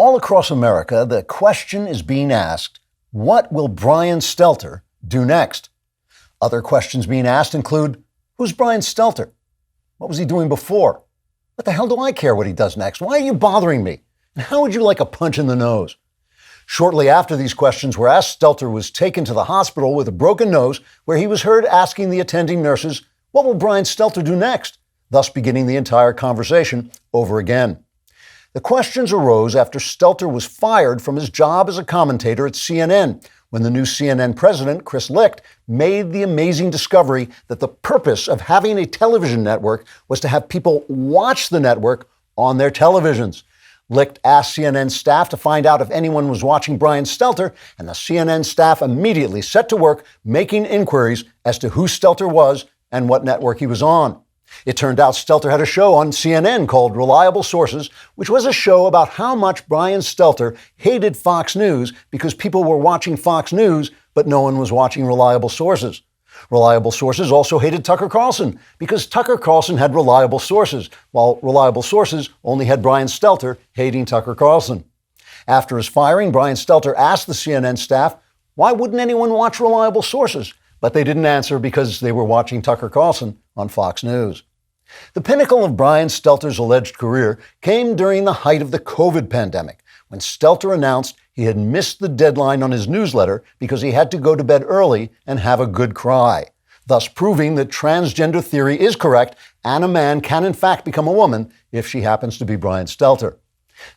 All across America, the question is being asked, what will Brian Stelter do next? Other questions being asked include, who's Brian Stelter? What was he doing before? What the hell do I care what he does next? Why are you bothering me? And how would you like a punch in the nose? Shortly after these questions were asked, Stelter was taken to the hospital with a broken nose, where he was heard asking the attending nurses, what will Brian Stelter do next? Thus beginning the entire conversation over again. The questions arose after Stelter was fired from his job as a commentator at CNN, when the new CNN president, Chris Licht, made the amazing discovery that the purpose of having a television network was to have people watch the network on their televisions. Licht asked CNN staff to find out if anyone was watching Brian Stelter, and the CNN staff immediately set to work making inquiries as to who Stelter was and what network he was on. It turned out Stelter had a show on CNN called Reliable Sources, which was a show about how much Brian Stelter hated Fox News because people were watching Fox News, but no one was watching Reliable Sources. Reliable Sources also hated Tucker Carlson because Tucker Carlson had reliable sources, while Reliable Sources only had Brian Stelter hating Tucker Carlson. After his firing, Brian Stelter asked the CNN staff, why wouldn't anyone watch Reliable Sources? But they didn't answer because they were watching Tucker Carlson on Fox News. The pinnacle of Brian Stelter's alleged career came during the height of the COVID pandemic, when Stelter announced he had missed the deadline on his newsletter because he had to go to bed early and have a good cry, thus proving that transgender theory is correct and a man can in fact become a woman if she happens to be Brian Stelter.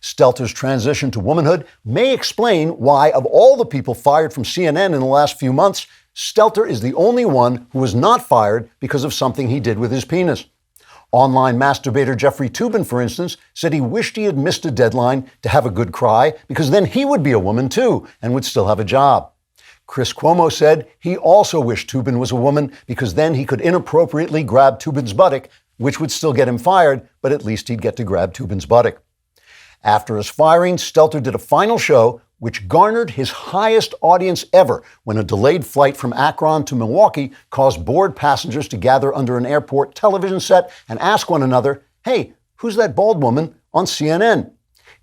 Stelter's transition to womanhood may explain why, of all the people fired from CNN in the last few months, Stelter is the only one who was not fired because of something he did with his penis. Online masturbator Jeffrey Toobin, for instance, said he wished he had missed a deadline to have a good cry because then he would be a woman too and would still have a job. Chris Cuomo said he also wished Toobin was a woman because then he could inappropriately grab Toobin's buttock, which would still get him fired, but at least he'd get to grab Toobin's buttock. After his firing, Stelter did a final show which garnered his highest audience ever when a delayed flight from Akron to Milwaukee caused bored passengers to gather under an airport television set and ask one another, hey, who's that bald woman on CNN?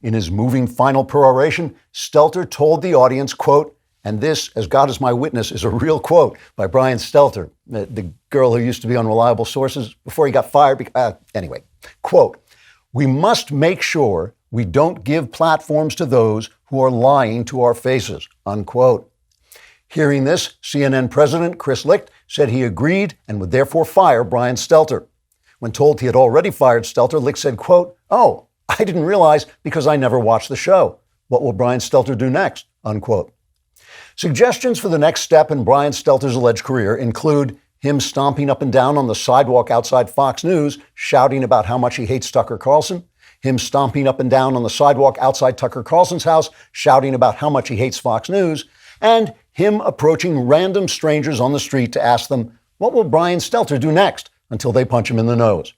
In his moving final peroration, Stelter told the audience, quote, and this, as God is my witness, is a real quote by Brian Stelter, the girl who used to be on Reliable Sources before he got fired. Anyway, quote, we must make sure we don't give platforms to those who are lying to our faces, unquote. Hearing this, CNN President Chris Licht said he agreed and would therefore fire Brian Stelter. When told he had already fired Stelter, Licht said, quote, oh, I didn't realize because I never watched the show. What will Brian Stelter do next, unquote. Suggestions for the next step in Brian Stelter's alleged career include him stomping up and down on the sidewalk outside Fox News, shouting about how much he hates Tucker Carlson, him stomping up and down on the sidewalk outside Tucker Carlson's house, shouting about how much he hates Fox News, and him approaching random strangers on the street to ask them, what will Brian Stelter do next, until they punch him in the nose.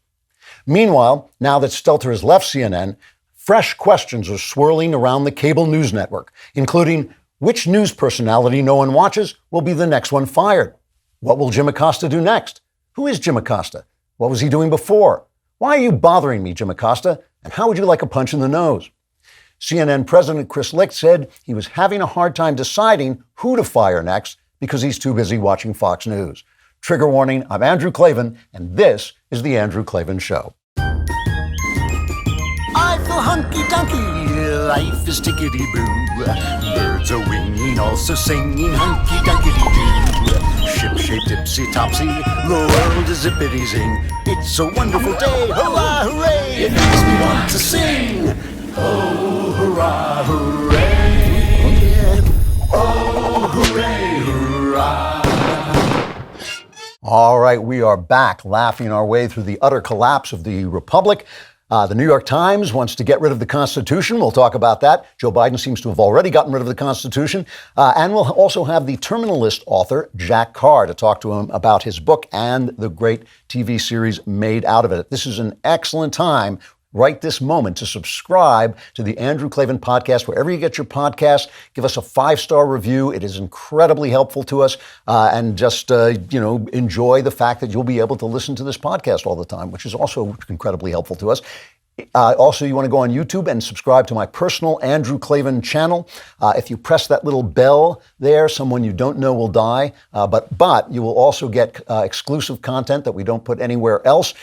Meanwhile, now that Stelter has left CNN, fresh questions are swirling around the cable news network, including which news personality no one watches will be the next one fired. What will Jim Acosta do next? Who is Jim Acosta? What was he doing before? Why are you bothering me, Jim Acosta? And how would you like a punch in the nose? CNN President Chris Licht said he was having a hard time deciding who to fire next because he's too busy watching Fox News. Trigger warning, I'm Andrew Klavan, and this is The Andrew Klavan Show. I feel hunky-dunky, life is tickety-boo. Birds are winging, also singing hunky-dunky-doo. Ship-shaped, ipsy-topsy, the world is zippity-zing. It's a wonderful day, hurrah, hooray! It makes me want to sing. Oh, hurrah, hooray! Oh, hooray, hurrah! All right, we are back, laughing our way through the utter collapse of the Republic. The New York Times wants to get rid of the Constitution. We'll talk about that. Joe Biden seems to have already gotten rid of the Constitution. And we'll also have the Terminalist author, Jack Carr, to talk to him about his book and the great TV series made out of it. This is an excellent time right this moment to subscribe to the Andrew Klavan podcast, wherever you get your podcast. Give us a 5-star review. It is incredibly helpful to us. And just, enjoy the fact that you'll be able to listen to this podcast all the time, which is also incredibly helpful to us. Also, you want to go on YouTube and subscribe to my personal Andrew Klavan channel. If you press that little bell there, someone you don't know will die, but you will also get exclusive content that we don't put anywhere else.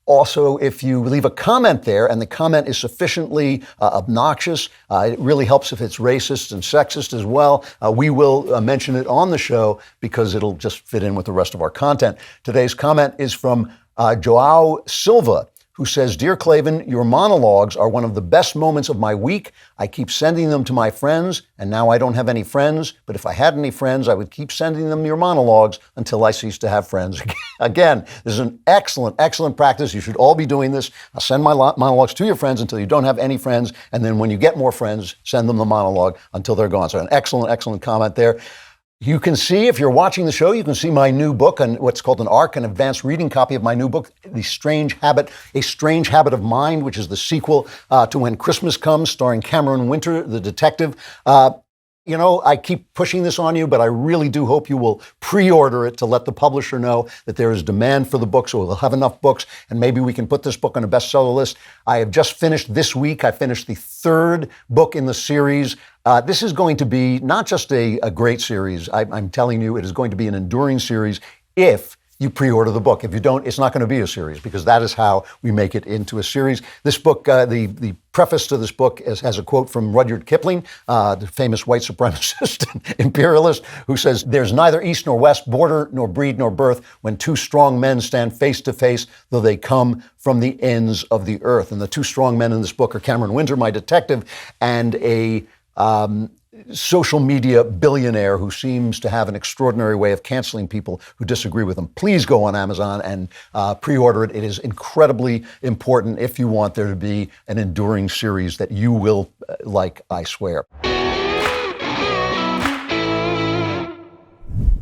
Also, if you leave a comment there and the comment is sufficiently obnoxious, it really helps if it's racist and sexist as well. We will mention it on the show because it'll just fit in with the rest of our content. Today's comment is from Joao Silva, who says, "Dear Klavan, your monologues are one of the best moments of my week. I keep sending them to my friends, and now I don't have any friends. But if I had any friends, I would keep sending them your monologues until I cease to have friends." Again, this is an excellent, excellent practice. You should all be doing this. Send my monologues to your friends until you don't have any friends. And then when you get more friends, send them the monologue until they're gone. So an excellent, excellent comment there. You can see, if you're watching the show, you can see my new book and what's called an ARC, an advanced reading copy of my new book, A Strange Habit of Mind, which is the sequel to When Christmas Comes, starring Cameron Winter, the detective. I keep pushing this on you, but I really do hope you will pre-order it to let the publisher know that there is demand for the book, so we'll have enough books, and maybe we can put this book on a bestseller list. I have just finished this week. I finished the third book in the series. This is going to be not just a great series. I'm telling you, it is going to be an enduring series if you pre-order the book. If you don't, it's not going to be a series, because that is how we make it into a series. This book, the preface to this book has a quote from Rudyard Kipling, the famous white supremacist imperialist, who says, "There's neither east nor west, border nor breed nor birth, when two strong men stand face to face, though they come from the ends of the earth." And the two strong men in this book are Cameron Winter, my detective, and a social media billionaire who seems to have an extraordinary way of canceling people who disagree with him. Please go on Amazon and pre-order it. It is incredibly important if you want there to be an enduring series that you will like, I swear.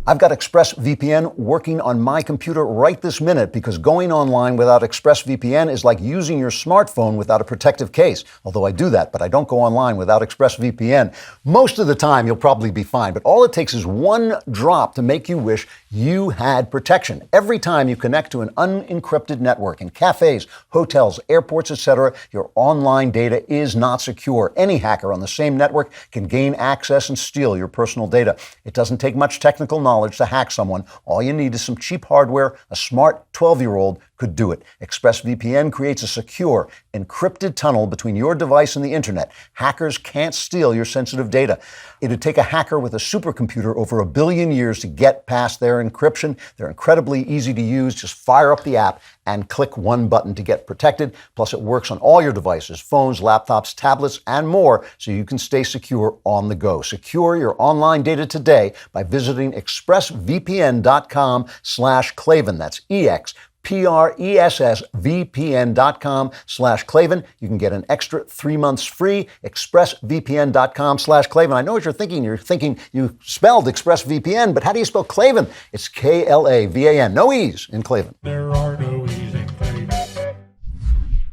I've got ExpressVPN working on my computer right this minute, because going online without ExpressVPN is like using your smartphone without a protective case. Although I do that, but I don't go online without ExpressVPN. Most of the time, you'll probably be fine, but all it takes is one drop to make you wish you had protection. Every time you connect to an unencrypted network in cafes, hotels, airports, etc., your online data is not secure. Any hacker on the same network can gain access and steal your personal data. It doesn't take much technical knowledge to hack someone. All you need is some cheap hardware. A smart 12-year-old could do it. ExpressVPN creates a secure, encrypted tunnel between your device and the internet. Hackers can't steal your sensitive data. It'd take a hacker with a supercomputer over 1 billion years to get past their encryption. They're incredibly easy to use. Just fire up the app and click one button to get protected. Plus, it works on all your devices, phones, laptops, tablets, and more, so you can stay secure on the go. Secure your online data today by visiting expressvpn.com/Klavan. That's EXPRESSVPN.com/Klavan. You can get an extra 3 months free. ExpressVPN.com/Klavan. I know what you're thinking. You're thinking you spelled ExpressVPN, but how do you spell Klavan? It's Klavan. No E's in Klavan. There are no E's in Klavan.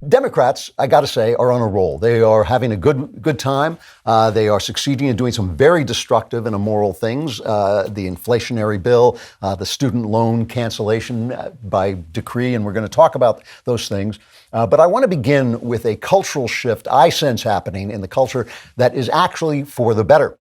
Democrats, I got to say, are on a roll. They are having a good time. They are succeeding in doing some very destructive and immoral things. The inflationary bill, the student loan cancellation by decree, and we're going to talk about those things. But I want to begin with a cultural shift I sense happening in the culture that is actually for the better.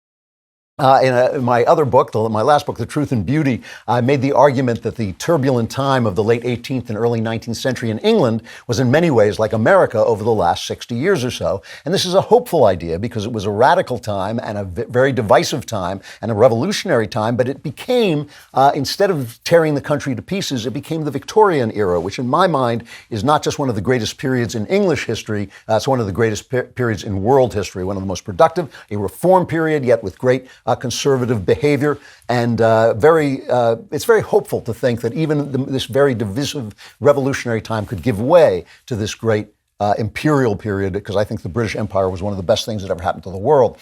In my other book, my last book, The Truth and Beauty, I made the argument that the turbulent time of the late 18th and early 19th century in England was in many ways like America over the last 60 years or so. And this is a hopeful idea because it was a radical time and a very divisive time and a revolutionary time. But it became, instead of tearing the country to pieces, it became the Victorian era, which in my mind is not just one of the greatest periods in English history, it's one of the greatest periods in world history, one of the most productive, a reform period, yet with great conservative behavior, and it's very hopeful to think that even this very divisive revolutionary time could give way to this great imperial period, because I think the British Empire was one of the best things that ever happened to the world.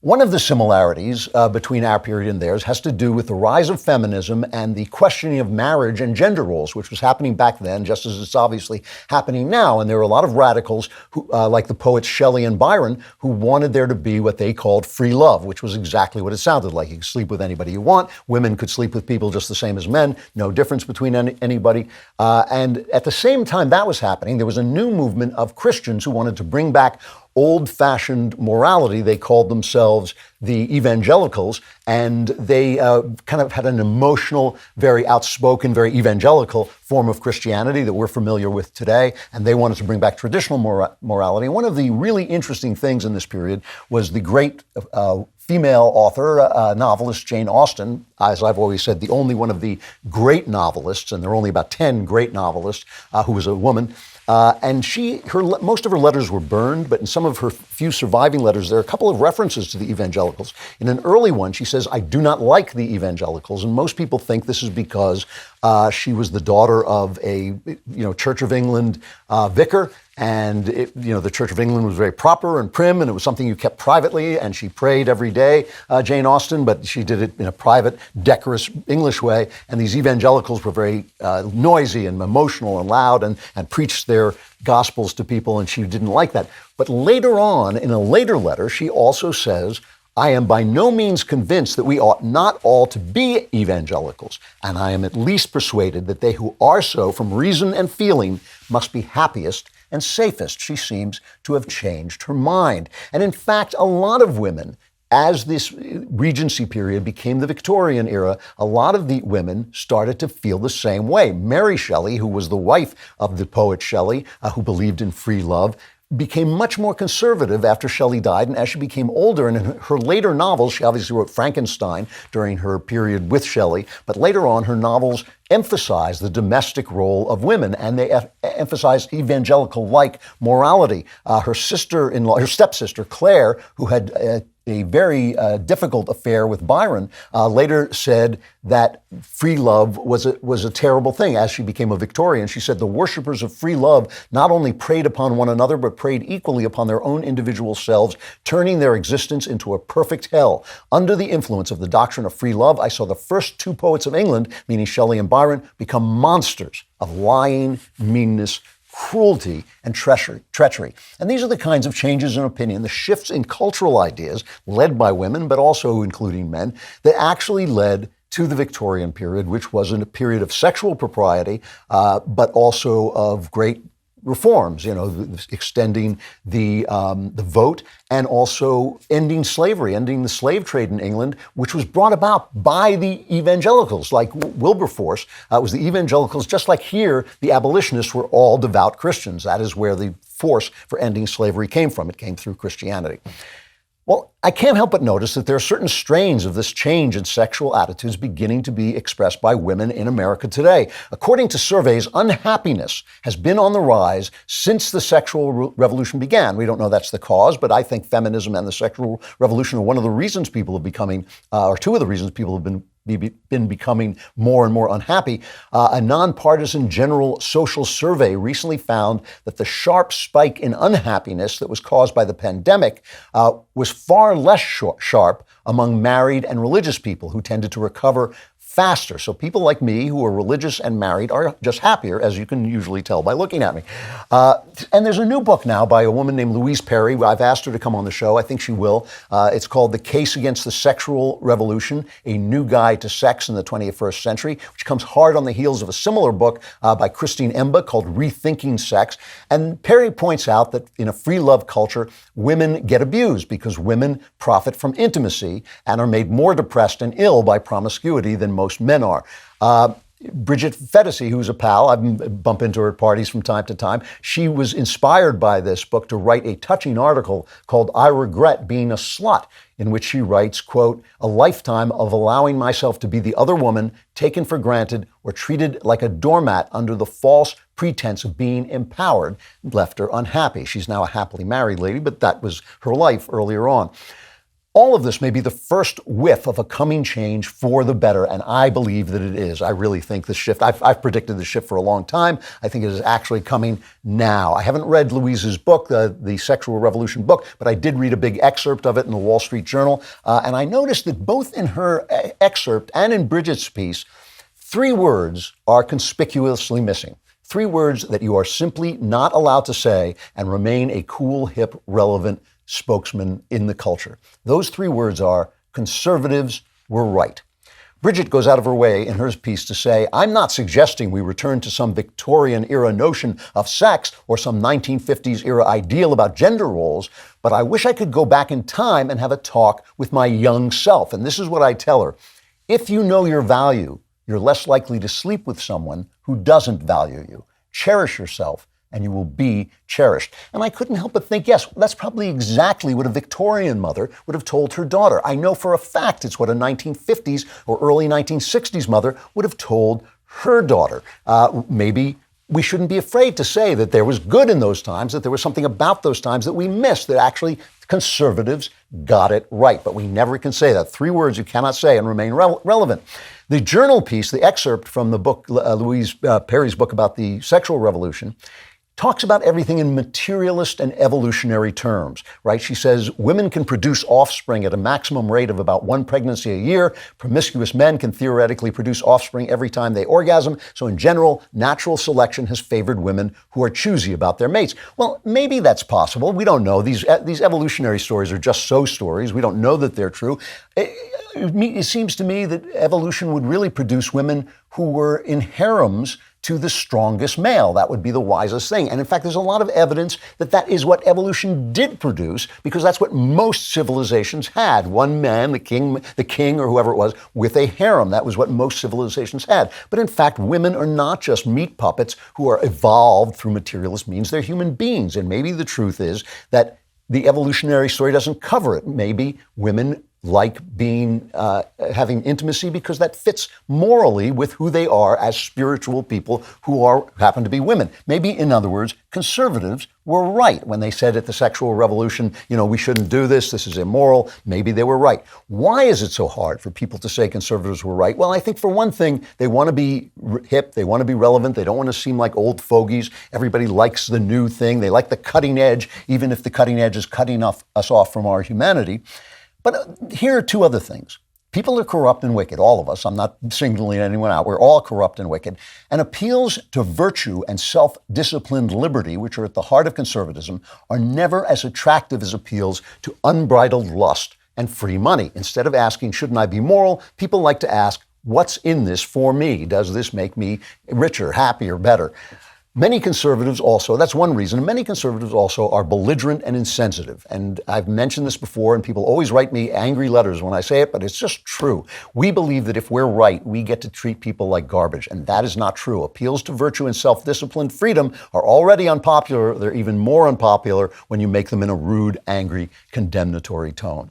One of the similarities between our period and theirs has to do with the rise of feminism and the questioning of marriage and gender roles, which was happening back then, just as it's obviously happening now. And there were a lot of radicals, who, like the poets Shelley and Byron, who wanted there to be what they called free love, which was exactly what it sounded like. You could sleep with anybody you want. Women could sleep with people just the same as men. No difference between anybody. And at the same time that was happening, there was a new movement of Christians who wanted to bring back old-fashioned morality. They called themselves the evangelicals, and they kind of had an emotional, very outspoken, very evangelical form of Christianity that we're familiar with today, and they wanted to bring back traditional morality. And one of the really interesting things in this period was the great female author, novelist Jane Austen, as I've always said, the only one of the great novelists, and there are only about 10 great novelists, who was a woman. And most of her letters were burned, but in some of her few surviving letters, there are a couple of references to the evangelicals. In an early one, she says, "I do not like the evangelicals," and most people think this is because she was the daughter of a Church of England vicar, and the Church of England was very proper and prim, and it was something you kept privately, and she prayed every day, Jane Austen, but she did it in a private, decorous English way, and these evangelicals were very noisy and emotional and loud and preached their gospels to people, and she didn't like that. But later on, in a later letter, she also says, "I am by no means convinced that we ought not all to be evangelicals, and I am at least persuaded that they who are so from reason and feeling must be happiest and safest." She seems to have changed her mind. And in fact, a lot of women, as this Regency period became the Victorian era, a lot of the women started to feel the same way. Mary Shelley, who was the wife of the poet Shelley, who believed in free love, became much more conservative after Shelley died, and as she became older, and in her later novels, she obviously wrote Frankenstein during her period with Shelley, but later on her novels emphasized the domestic role of women, and they emphasized evangelical-like morality. Her stepsister, Claire, who had a very difficult affair with Byron, later said that free love was a terrible thing. As she became a Victorian, she said the worshippers of free love not only preyed upon one another, but preyed equally upon their own individual selves, turning their existence into a perfect hell. Under the influence of the doctrine of free love, I saw the first two poets of England, meaning Shelley and Byron, become monsters of lying, meanness, cruelty, and treachery. And these are the kinds of changes in opinion, the shifts in cultural ideas led by women, but also including men, that actually led to the Victorian period, which was a period of sexual propriety, but also of great reforms, extending the vote and also ending slavery, ending the slave trade in England, which was brought about by the evangelicals, like Wilberforce. It was the evangelicals, just like here, the abolitionists were all devout Christians. That is where the force for ending slavery came from. It came through Christianity. Well, I can't help but notice that there are certain strains of this change in sexual attitudes beginning to be expressed by women in America today. According to surveys, unhappiness has been on the rise since the sexual revolution began. We don't know that's the cause, but I think feminism and the sexual revolution are one of the reasons people are becoming, or two of the reasons people have been becoming more and more unhappy. A nonpartisan general social survey recently found that the sharp spike in unhappiness that was caused by the pandemic was far less sharp among married and religious people who tended to recover faster. So people like me who are religious and married are just happier, as you can usually tell by looking at me. And there's a new book now by a woman named Louise Perry. I've asked her to come on the show. I think she will. It's called The Case Against the Sexual Revolution, A New Guide to Sex in the 21st Century, which comes hard on the heels of a similar book by Christine Emba called Rethinking Sex. And Perry points out that in a free love culture, women get abused because women profit from intimacy and are made more depressed and ill by promiscuity than most men are. Bridget Fetisi, who's a pal, I bump into her at parties from time to time. She was inspired by this book to write a touching article called I Regret Being a Slut, in which she writes, quote, "A lifetime of allowing myself to be the other woman, taken for granted or treated like a doormat under the false pretense of being empowered, left her unhappy." She's now a happily married lady, but that was her life earlier on. All of this may be the first whiff of a coming change for the better, and I believe that it is. I really think the shift, I've predicted the shift for a long time. I think it is actually coming now. I haven't read Louise's book, the Sexual Revolution book, but I did read a big excerpt of it in the Wall Street Journal, and I noticed that both in her excerpt and in Bridget's piece, 3 words are conspicuously missing. 3 words that you are simply not allowed to say and remain a cool, hip, relevant spokesman in the culture. Those 3 words are conservatives were right. Bridget goes out of her way in her piece to say, I'm not suggesting we return to some Victorian era notion of sex or some 1950s era ideal about gender roles, but I wish I could go back in time and have a talk with my young self. And this is what I tell her. If you know your value, you're less likely to sleep with someone who doesn't value you. Cherish yourself, and you will be cherished. And I couldn't help but think, yes, that's probably exactly what a Victorian mother would have told her daughter. I know for a fact it's what a 1950s or early 1960s mother would have told her daughter. Maybe we shouldn't be afraid to say that there was good in those times, that there was something about those times that we missed, that actually conservatives got it right. But we never can say that. 3 words you cannot say and remain relevant. The journal piece, the excerpt from the book, Louise Perry's book about the sexual revolution, talks about everything in materialist and evolutionary terms, right? She says women can produce offspring at a maximum rate of about 1 pregnancy a year. Promiscuous men can theoretically produce offspring every time they orgasm. So in general, natural selection has favored women who are choosy about their mates. Well, maybe that's possible. We don't know. These evolutionary stories are just so stories. We don't know that they're true. It seems to me that evolution would really produce women who were in harems to the strongest male. That would be the wisest thing. And in fact, there's a lot of evidence that that is what evolution did produce, because that's what most civilizations had. One man, the king or whoever it was, with a harem. That was what most civilizations had. But in fact, women are not just meat puppets who are evolved through materialist means. They're human beings. And maybe the truth is that the evolutionary story doesn't cover it. Maybe women like having intimacy because that fits morally with who they are as spiritual people who happen to be women. Maybe, in other words, conservatives were right when they said at the sexual revolution, we shouldn't do this, this is immoral. Maybe they were right. Why is it so hard for people to say conservatives were right? Well, I think for one thing, they want to be hip, they want to be relevant, they don't want to seem like old fogies. Everybody likes the new thing, they like the cutting edge, even if the cutting edge is cutting us off from our humanity. But here are 2 other things. People are corrupt and wicked, all of us. I'm not singling anyone out. We're all corrupt and wicked. And appeals to virtue and self-disciplined liberty, which are at the heart of conservatism, are never as attractive as appeals to unbridled lust and free money. Instead of asking, shouldn't I be moral, people like to ask, what's in this for me? Does this make me richer, happier, better? Many conservatives also, that's one reason, many conservatives also are belligerent and insensitive. And I've mentioned this before, and people always write me angry letters when I say it, but it's just true. We believe that if we're right, we get to treat people like garbage, and that is not true. Appeals to virtue and self-disciplined freedom are already unpopular. They're even more unpopular when you make them in a rude, angry, condemnatory tone.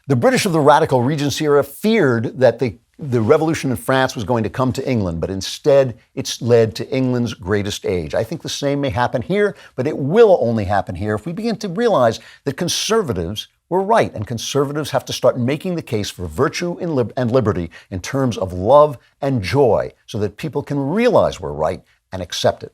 The British of the radical Regency era feared that the revolution in France was going to come to England, but instead it's led to England's greatest age. I think the same may happen here, but it will only happen here if we begin to realize that conservatives were right, and conservatives have to start making the case for virtue and liberty in terms of love and joy so that people can realize we're right and accept it.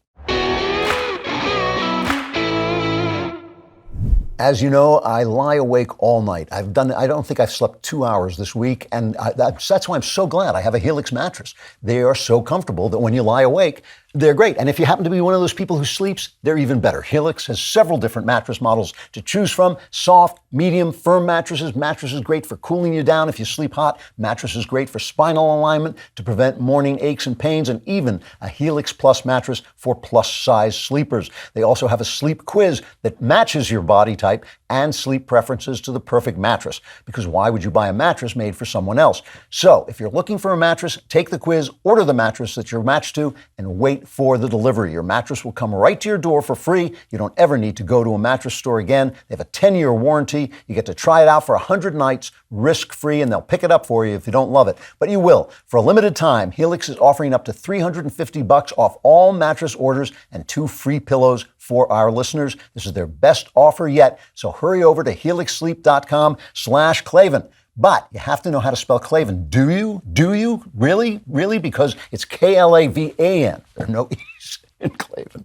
As you know, I lie awake all night. I don't think I've slept 2 hours this week, and that's why I'm so glad I have a Helix mattress. They are so comfortable that when you lie awake, they're great. And if you happen to be one of those people who sleeps, they're even better. Helix has several different mattress models to choose from. Soft, medium, firm mattresses. Mattresses great for cooling you down if you sleep hot. Mattresses great for spinal alignment to prevent morning aches and pains, and even a Helix Plus mattress for plus-size sleepers. They also have a sleep quiz that matches your body type and sleep preferences to the perfect mattress. Because why would you buy a mattress made for someone else? So if you're looking for a mattress, take the quiz, order the mattress that you're matched to, and wait for the delivery. Your mattress will come right to your door for free. You don't ever need to go to a mattress store again. They have a 10-year warranty. You get to try it out for 100 nights, risk-free, and they'll pick it up for you if you don't love it. But you will. For a limited time, Helix is offering up to $350 off all mattress orders and 2 free pillows for our listeners. This is their best offer yet. So hurry over to helixsleep.com/Klavan. But you have to know how to spell Klavan. Do you? Do you? Really? Really? Because it's Klavan. There are no E's in Klavan.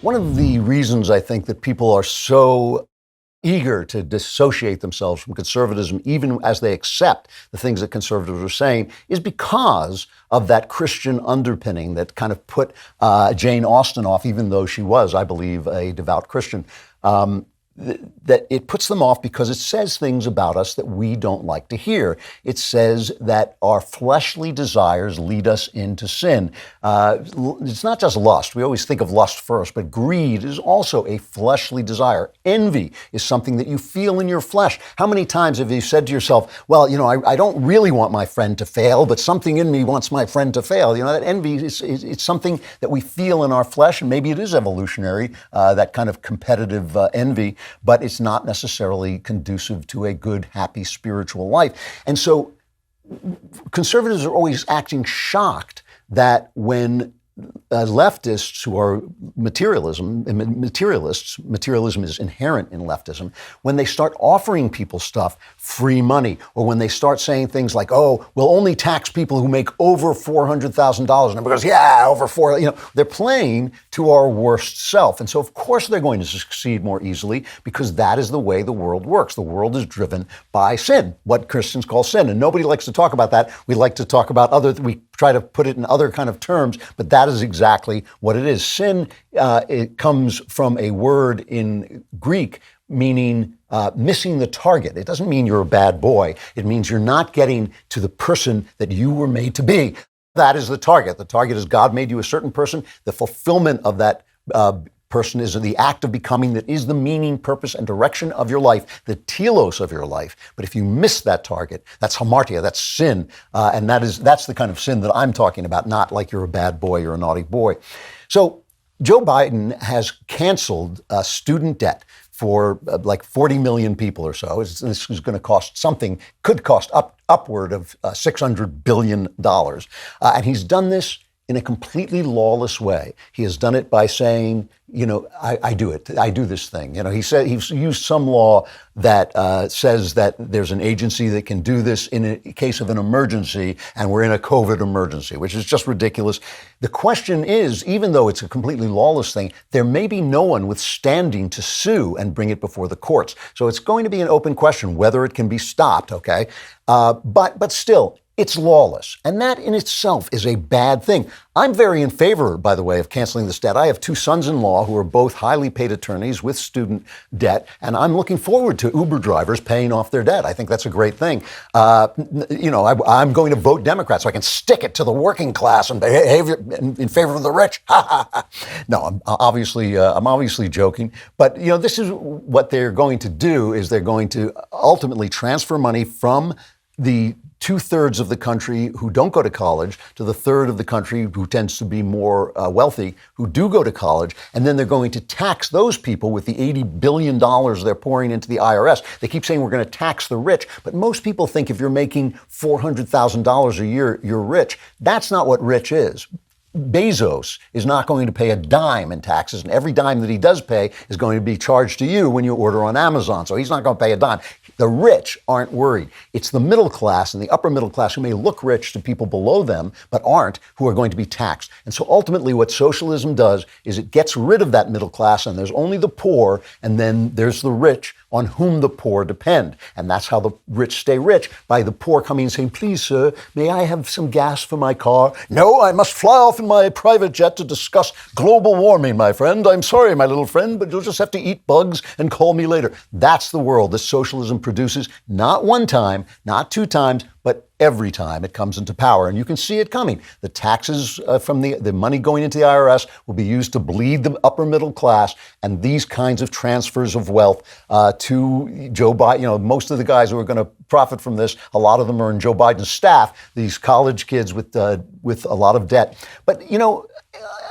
One of the reasons I think that people are so eager to dissociate themselves from conservatism, even as they accept the things that conservatives are saying, is because of that Christian underpinning that kind of put Jane Austen off, even though she was, I believe, a devout Christian. That it puts them off because it says things about us that we don't like to hear. It says that our fleshly desires lead us into sin. It's not just lust. We always think of lust first, but greed is also a fleshly desire. Envy is something that you feel in your flesh. How many times have you said to yourself, well, I don't really want my friend to fail, but something in me wants my friend to fail. That envy it's something that we feel in our flesh, and maybe it is evolutionary, that kind of competitive envy. But it's not necessarily conducive to a good, happy spiritual life. And so conservatives are always acting shocked that when leftists who are materialism is inherent in leftism, when they start offering people stuff, free money, or when they start saying things like, oh, we'll only tax people who make over $400,000. And everybody goes, yeah, over four, they're playing to our worst self. And so of course they're going to succeed more easily because that is the way the world works. The world is driven by sin, what Christians call sin. And nobody likes to talk about that. We like to talk about we try to put it in other kind of terms, but that is exactly what it is. Sin, it comes from a word in Greek meaning missing the target. It doesn't mean you're a bad boy. It means you're not getting to the person that you were made to be. That is the target. The target is God made you a certain person. The fulfillment of that person is the act of becoming that is the meaning, purpose, and direction of your life, the telos of your life. But if you miss that target, that's hamartia, that's sin. And that's the kind of sin that I'm talking about, not like you're a bad boy or a naughty boy. So Joe Biden has canceled student debt for like 40 million people or so. This is going to cost something, could cost upward of $600 billion. And he's done this in a completely lawless way. He has done it by saying, I do it. I do this thing. He said he's used some law that says that there's an agency that can do this in a case of an emergency, and we're in a COVID emergency, which is just ridiculous. The question is, even though it's a completely lawless thing, there may be no one with standing to sue and bring it before the courts. So it's going to be an open question whether it can be stopped, okay? But still, it's lawless. And that in itself is a bad thing. I'm very in favor, by the way, of canceling this debt. I have two sons-in-law who are both highly paid attorneys with student debt, and I'm looking forward to Uber drivers paying off their debt. I think that's a great thing. I'm going to vote Democrat so I can stick it to the working class and behave in favor of the rich. No, I'm obviously joking. But, this is what they're going to do is they're going to ultimately transfer money from the 2/3 of the country who don't go to college to the third of the country who tends to be more wealthy, who do go to college, and then they're going to tax those people with the $80 billion they're pouring into the IRS. They keep saying we're going to tax the rich, but most people think if you're making $400,000 a year, you're rich. That's not what rich is. Bezos is not going to pay a dime in taxes, and every dime that he does pay is going to be charged to you when you order on Amazon. So he's not going to pay a dime. The rich aren't worried. It's the middle class and the upper middle class who may look rich to people below them, but aren't, who are going to be taxed. And so ultimately what socialism does is it gets rid of that middle class, and there's only the poor, and then there's the rich on whom the poor depend. And that's how the rich stay rich, by the poor coming and saying, please, sir, may I have some gas for my car? No, I must fly off in my private jet to discuss global warming, my friend. I'm sorry, my little friend, but you'll just have to eat bugs and call me later. That's the world that socialism produces, not one time, not two times, but every time it comes into power. And you can see it coming. The taxes from the money going into the IRS will be used to bleed the upper middle class, and these kinds of transfers of wealth to Joe Biden. Most of the guys who are going to profit from this, a lot of them are in Joe Biden's staff, these college kids with a lot of debt. But,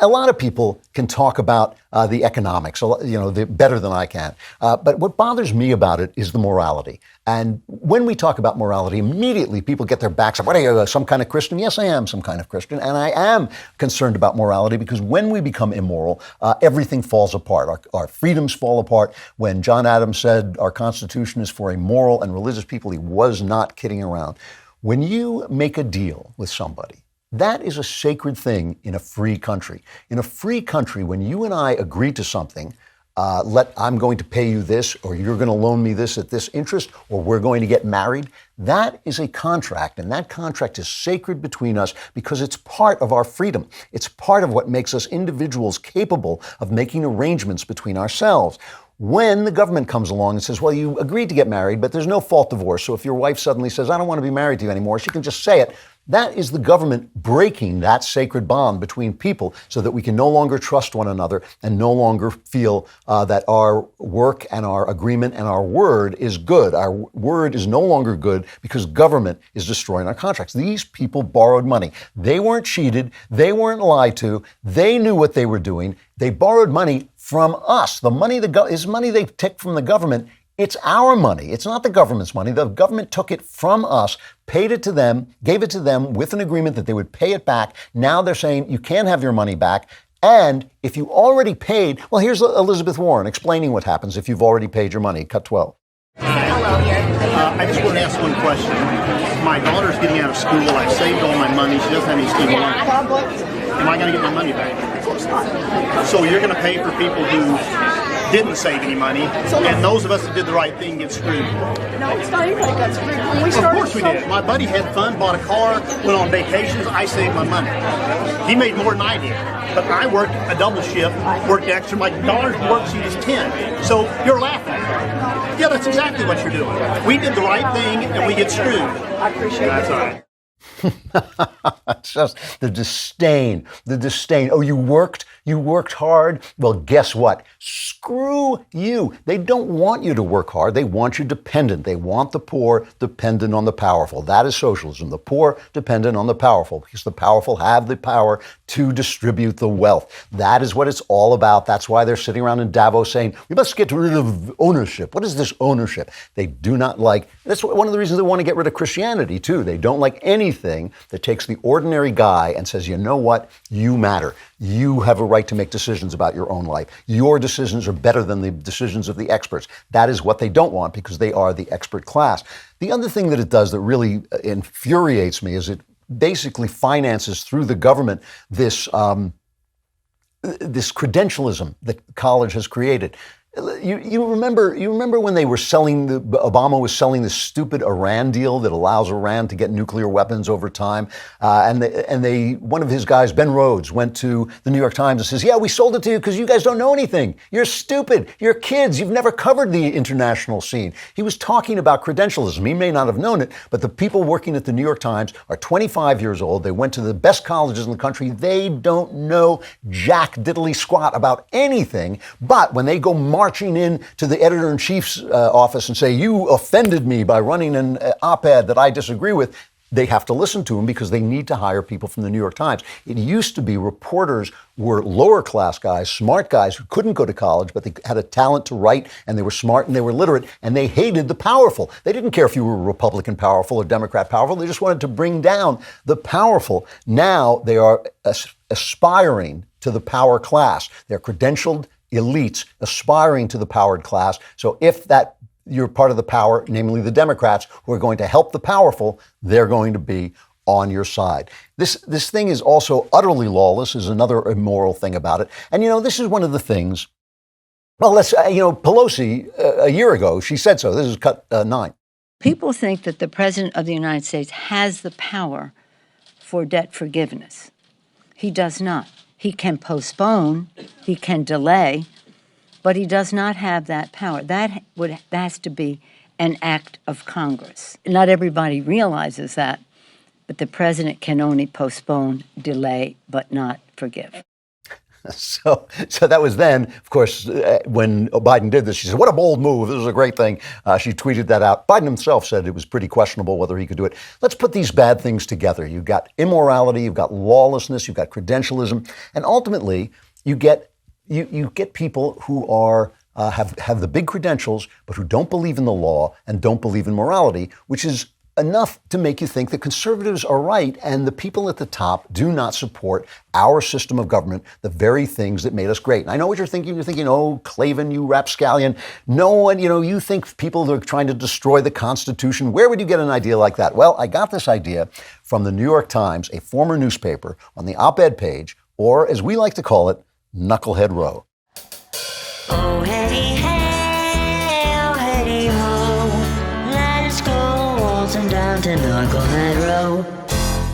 a lot of people can talk about the economics, better than I can. But what bothers me about it is the morality. And when we talk about morality, immediately people get their backs up. What are you, some kind of Christian? Yes, I am some kind of Christian. And I am concerned about morality because when we become immoral, everything falls apart. Our freedoms fall apart. When John Adams said our Constitution is for a moral and religious people, he was not kidding around. When you make a deal with somebody, that is a sacred thing in a free country. In a free country, when you and I agree to something, I'm going to pay you this, or you're going to loan me this at this interest, or we're going to get married, that is a contract, and that contract is sacred between us because it's part of our freedom. It's part of what makes us individuals capable of making arrangements between ourselves. When the government comes along and says, well, you agreed to get married, but there's no fault divorce, so if your wife suddenly says, I don't want to be married to you anymore, she can just say it. That is the government breaking that sacred bond between people so that we can no longer trust one another and no longer feel that our work and our agreement and our word is good. Our word is no longer good because government is destroying our contracts. These people borrowed money. They weren't cheated. They weren't lied to. They knew what they were doing. They borrowed money from us. The money is money they take from the government. It's our money. It's not the government's money. The government took it from us, paid it to them, gave it to them with an agreement that they would pay it back. Now they're saying you can't have your money back. And if you already paid, well, here's Elizabeth Warren explaining what happens if you've already paid your money. Cut 12. I just want to ask one question. My daughter's getting out of school. I've saved all my money. She doesn't have any student loans. Am I going to get my money back? Of course not. So you're going to pay for people who didn't save any money, and those of us that did the right thing get screwed. No, it's not anybody got screwed. When we started, of course we did. My buddy had fun, bought a car, went on vacations. I saved my money. He made more than I did. But I worked a double shift, worked extra. My daughter's worksheet is 10. So you're laughing. Yeah, that's exactly what you're doing. We did the right thing, and we get screwed. I appreciate That's it. all right. It's just the disdain. Oh, you worked hard? Well, guess what? Screw you. They don't want you to work hard. They want you dependent. They want the poor dependent on the powerful. That is socialism. The poor dependent on the powerful because the powerful have the power to distribute the wealth. That is what it's all about. That's why they're sitting around in Davos saying, we must get rid of ownership. What is this ownership? They do not like, that's one of the reasons they want to get rid of Christianity too. They don't like anything that takes the ordinary guy and says, you know what? You matter. You have a right to make decisions about your own life. Your decisions are better than the decisions of the experts. That is what they don't want because they are the expert class. The other thing that it does that really infuriates me is it basically finances through the government this credentialism that college has created. You remember when they were Obama was selling this stupid Iran deal that allows Iran to get nuclear weapons over time, and one of his guys, Ben Rhodes, went to the New York Times and says, yeah, we sold it to you because you guys don't know anything. You're stupid. You're kids. You've never covered the international scene. He was talking about credentialism. He may not have known it, but the people working at the New York Times are 25 years old. They went to the best colleges in the country. They don't know jack diddly squat about anything, but when they go marching in to the editor-in-chief's office and say, you offended me by running an op-ed that I disagree with, they have to listen to him because they need to hire people from the New York Times. It used to be reporters were lower class guys, smart guys who couldn't go to college, but they had a talent to write and they were smart and they were literate and they hated the powerful. They didn't care if you were Republican powerful or Democrat powerful. They just wanted to bring down the powerful. Now they are aspiring to the power class. They're credentialed elites aspiring to the powered class. So if you're part of the power, namely the Democrats, who are going to help the powerful, they're going to be on your side. This thing is also utterly lawless, is another immoral thing about it. And, this is one of the things, well, Pelosi, a year ago, she said so. This is cut 9. People think that the President of the United States has the power for debt forgiveness. He does not. He can postpone, he can delay, but he does not have that power. That has to be an act of Congress. Not everybody realizes that, but the president can only postpone, delay, but not forgive. So that was then, of course, when Biden did this, she said, what a bold move. This is a great thing. She tweeted that out. Biden himself said it was pretty questionable whether he could do it. Let's put these bad things together. You've got immorality, you've got lawlessness, you've got credentialism, and ultimately you get people who are have the big credentials, but who don't believe in the law and don't believe in morality, which is enough to make you think that conservatives are right and the people at the top do not support our system of government, the very things that made us great. And I know what you're thinking. You're thinking, oh, Klavan, you rapscallion. No one, you think people are trying to destroy the Constitution. Where would you get an idea like that? Well, I got this idea from the New York Times, a former newspaper, on the op-ed page, or as we like to call it, Knucklehead Row. Oh, hey, hey, oh, hey, ho, let's go waltzing down to Knucklehead Row.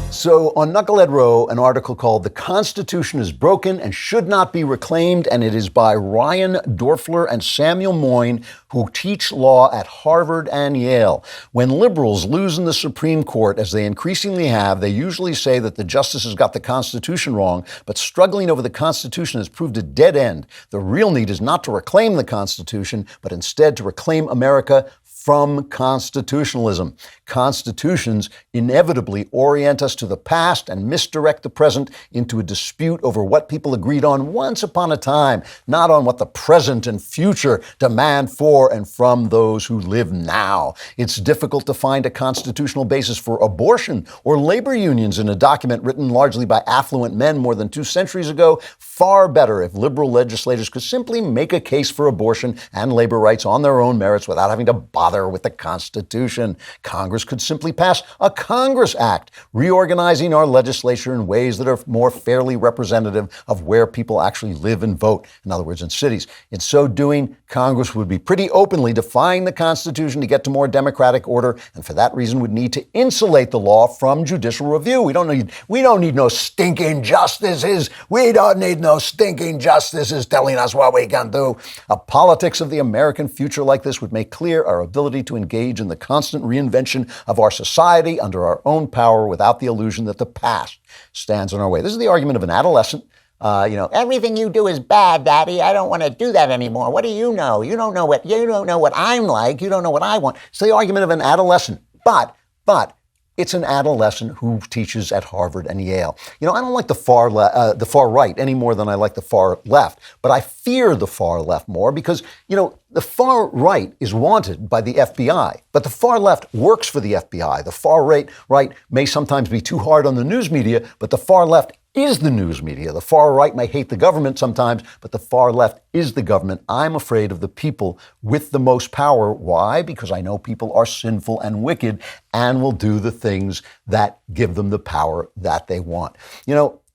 So on Knucklehead Row, an article called The Constitution is Broken and Should Not Be Reclaimed, and it is by Ryan Dorfler and Samuel Moyne, who teach law at Harvard and Yale. When liberals lose in the Supreme Court, as they increasingly have, they usually say that the justices got the Constitution wrong, but struggling over the Constitution has proved a dead end. The real need is not to reclaim the Constitution, but instead to reclaim America from constitutionalism. Constitutions inevitably orient us to the past and misdirect the present into a dispute over what people agreed on once upon a time, not on what the present and future demand for and from those who live now. It's difficult to find a constitutional basis for abortion or labor unions in a document written largely by affluent men more than 2 centuries ago. Far better if liberal legislators could simply make a case for abortion and labor rights on their own merits without having to bother with the Constitution. Congress could simply pass a Congress Act, reorganizing our legislature in ways that are more fairly representative of where people actually live and vote, in other words, in cities. In so doing, Congress would be pretty openly defying the Constitution to get to more democratic order, and for that reason would need to insulate the law from judicial review. We don't need no stinking justices. We don't need no stinking justices telling us what we can do. A politics of the American future like this would make clear our ability to engage in the constant reinvention of our society under our own power without the illusion that the past stands in our way. This is the argument of an adolescent. Everything you do is bad, Daddy. I don't want to do that anymore. What do you know? You don't know what I'm like. You don't know what I want. It's the argument of an adolescent. But it's an adolescent who teaches at Harvard and Yale. I don't like the far right any more than I like the far left, but I fear the far left more because, the far right is wanted by the FBI, but the far left works for the FBI. The far right may sometimes be too hard on the news media, but the far left is the news media. The far right may hate the government sometimes, but the far left is the government. I'm afraid of the people with the most power. Why? Because I know people are sinful and wicked and will do the things that give them the power that they want.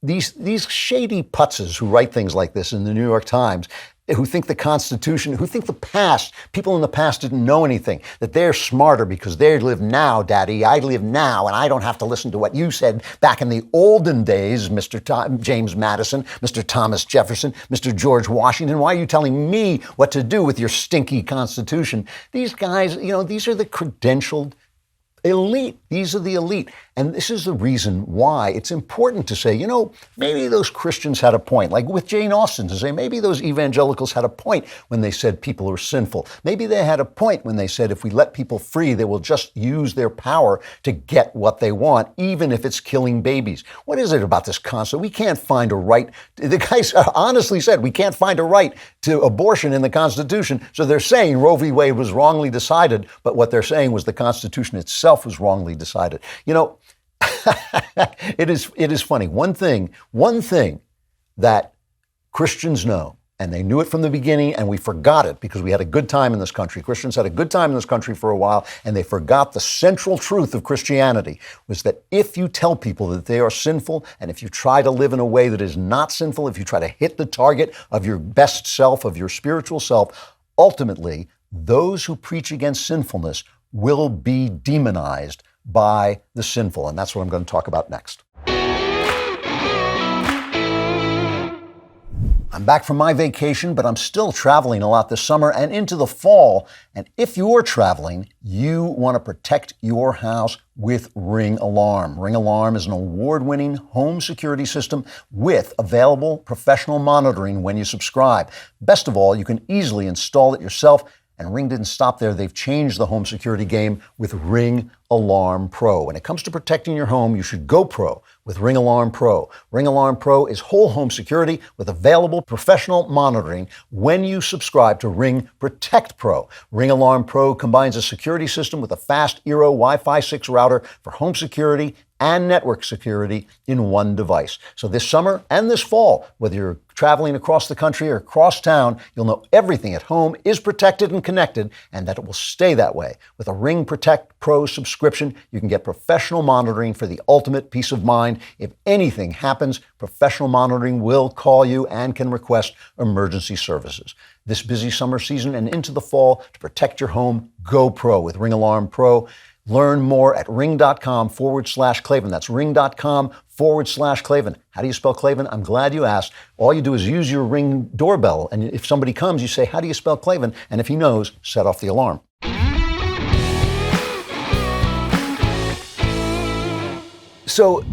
These shady putzes who write things like this in the New York Times, who think the Constitution, who think the past, people in the past didn't know anything, that they're smarter because they live now, Daddy. I live now, and I don't have to listen to what you said back in the olden days, Mr. James Madison, Mr. Thomas Jefferson, Mr. George Washington. Why are you telling me what to do with your stinky Constitution? These guys, these are the credentialed elite. These are the elite. And this is the reason why it's important to say, maybe those Christians had a point, like with Jane Austen, to say maybe those evangelicals had a point when they said people are sinful. Maybe they had a point when they said if we let people free, they will just use their power to get what they want, even if it's killing babies. What is it about this concept? We can't find a right. The guys honestly said we can't find a right to abortion in the Constitution. So they're saying Roe v. Wade was wrongly decided, but what they're saying was the Constitution itself was wrongly decided. It is funny. One thing that Christians know, and they knew it from the beginning, and we forgot it because we had a good time in this country. Christians had a good time in this country for a while, and they forgot the central truth of Christianity was that if you tell people that they are sinful, and if you try to live in a way that is not sinful, if you try to hit the target of your best self, of your spiritual self, ultimately, those who preach against sinfulness will be demonized by the sinful. And that's what I'm going to talk about next. I'm back from my vacation, but I'm still traveling a lot this summer and into the fall. And if you're traveling, you want to protect your house with Ring Alarm. Ring Alarm is an award-winning home security system with available professional monitoring when you subscribe. Best of all, you can easily install it yourself. And Ring didn't stop there. They've changed the home security game with Ring Alarm Pro. When it comes to protecting your home, you should go pro with Ring Alarm Pro. Ring Alarm Pro is whole home security with available professional monitoring when you subscribe to Ring Protect Pro. Ring Alarm Pro combines a security system with a fast Eero Wi-Fi 6 router for home security and network security in one device. So this summer and this fall, whether you're traveling across the country or across town, you'll know everything at home is protected and connected, and that it will stay that way. With a Ring Protect Pro subscription, you can get professional monitoring for the ultimate peace of mind. If anything happens, professional monitoring will call you and can request emergency services. This busy summer season and into the fall, to protect your home, go pro with Ring Alarm Pro. Learn more at ring.com/Klavan. That's ring.com/Klavan. How do you spell Klavan? I'm glad you asked. All you do is use your Ring doorbell. And if somebody comes, you say, how do you spell Klavan? And if he knows, set off the alarm. So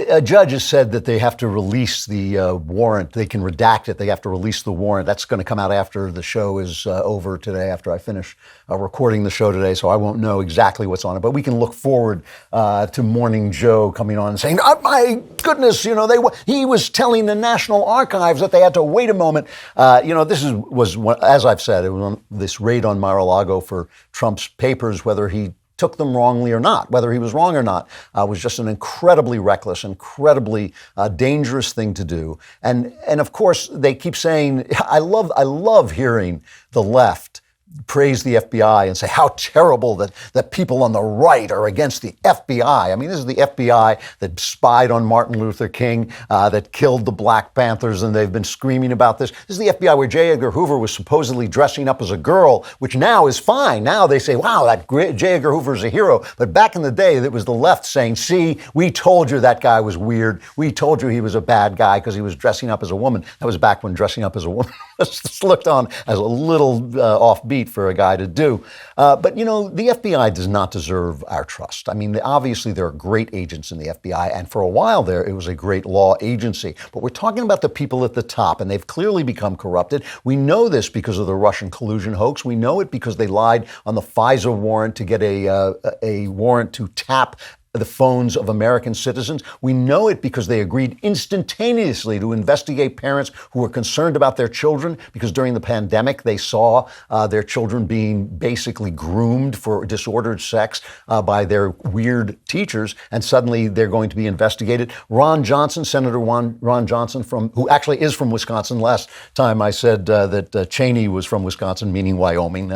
a judge has said that they have to release the warrant. They can redact it. They have to release the warrant. That's going to come out after the show is over today, after I finish recording the show today. So I won't know exactly what's on it. But we can look forward to Morning Joe coming on and saying, oh, my goodness, he was telling the National Archives that they had to wait a moment. This was, as I've said, it was this raid on Mar-a-Lago for Trump's papers, whether he took them wrongly or not, whether he was wrong or not, was just an incredibly reckless, incredibly dangerous thing to do. And of course, they keep saying, I love hearing the left praise the FBI and say how terrible that people on the right are against the FBI. I mean, this is the FBI that spied on Martin Luther King, that killed the Black Panthers, and they've been screaming about this. This is the FBI where J. Edgar Hoover was supposedly dressing up as a girl, which now is fine. Now they say, wow, that J. Edgar Hoover is a hero. But back in the day, it was the left saying, see, we told you that guy was weird. We told you he was a bad guy because he was dressing up as a woman. That was back when dressing up as a woman was looked on as a little offbeat for a guy to do. But the FBI does not deserve our trust. I mean, obviously there are great agents in the FBI, and for a while there, it was a great law agency. But we're talking about the people at the top, and they've clearly become corrupted. We know this because of the Russian collusion hoax. We know it because they lied on the FISA warrant to get a warrant to tap the phones of American citizens. We know it because they agreed instantaneously to investigate parents who were concerned about their children, because during the pandemic they saw their children being basically groomed for disordered sex by their weird teachers, and suddenly they're going to be investigated. Senator Ron Johnson, who actually is from Wisconsin. Last time I said that Cheney was from Wisconsin, meaning Wyoming.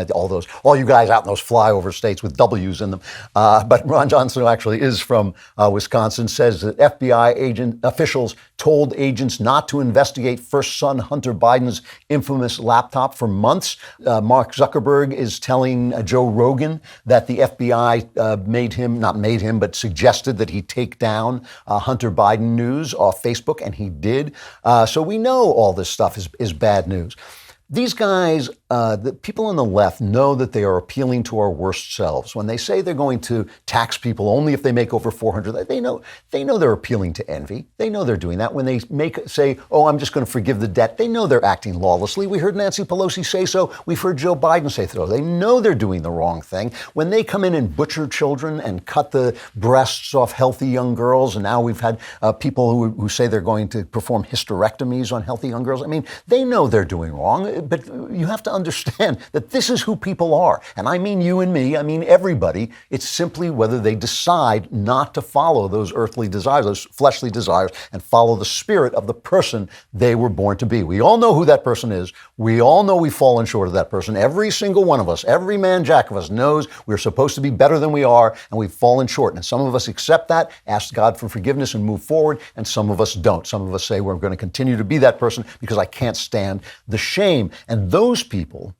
All you guys out in those flyover states with W's in them. But Ron Johnson, who actually is from Wisconsin, says that FBI officials told agents not to investigate first son Hunter Biden's infamous laptop for months. Mark Zuckerberg is telling Joe Rogan that the FBI but suggested that he take down Hunter Biden news off Facebook, and he did. So we know all this stuff is bad news. These guys, the people on the left, know that they are appealing to our worst selves. When they say they're going to tax people only if they make over $400, they know they're appealing to envy. They know they're doing that. When they say, oh, I'm just going to forgive the debt, they know they're acting lawlessly. We heard Nancy Pelosi say so. We've heard Joe Biden say so. They know they're doing the wrong thing. When they come in and butcher children and cut the breasts off healthy young girls, and now we've had people who say they're going to perform hysterectomies on healthy young girls. I mean, they know they're doing wrong. But you have to understand that this is who people are. And I mean you and me, I mean everybody. It's simply whether they decide not to follow those earthly desires, those fleshly desires, and follow the spirit of the person they were born to be. We all know who that person is. We all know we've fallen short of that person. Every single one of us, every man jack of us knows we're supposed to be better than we are, and we've fallen short. And some of us accept that, ask God for forgiveness and move forward, and some of us don't. Some of us say we're going to continue to be that person because I can't stand the shame. And those people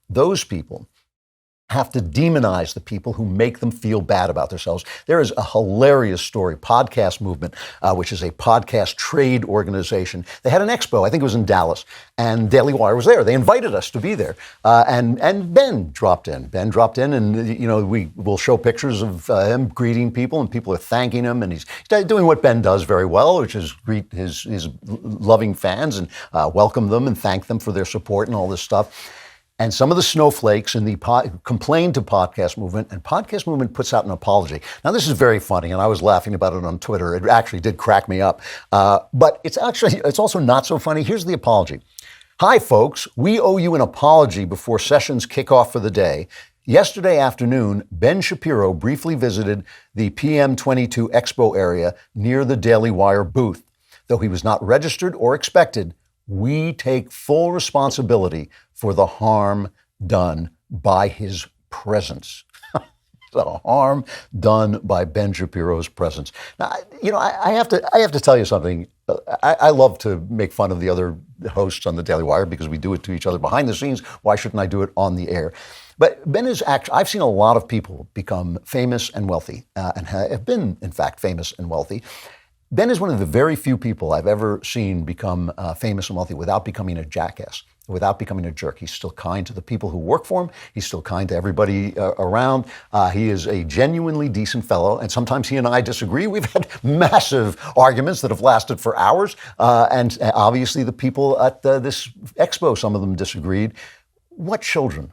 have to demonize the people who make them feel bad about themselves. There is a hilarious story, Podcast Movement, which is a podcast trade organization. They had an expo, I think it was in Dallas, and Daily Wire was there. They invited us to be there. And Ben dropped in. Ben dropped in, and we will show pictures of him greeting people, and people are thanking him, and he's doing what Ben does very well, which is greet his loving fans and welcome them and thank them for their support and all this stuff. And some of the snowflakes in the complained to Podcast Movement, and Podcast Movement puts out an apology. Now, this is very funny, and I was laughing about it on Twitter. It actually did crack me up. But it's also not so funny. Here's the apology. Hi, folks. We owe you an apology before sessions kick off for the day. Yesterday afternoon, Ben Shapiro briefly visited the PM22 Expo area near the Daily Wire booth. Though he was not registered or expected, we take full responsibility for the harm done by his presence. The harm done by Ben Shapiro's presence. Now, I have to tell you something. I love to make fun of the other hosts on the Daily Wire because we do it to each other behind the scenes. Why shouldn't I do it on the air? But Ben is actually, I've seen a lot of people become famous and wealthy, and have been, in fact, famous and wealthy. Ben is one of the very few people I've ever seen become famous and wealthy without becoming a jackass, without becoming a jerk. He's still kind to the people who work for him. He's still kind to everybody around. He is a genuinely decent fellow, and sometimes he and I disagree. We've had massive arguments that have lasted for hours, and obviously the people at this expo, some of them disagreed. What children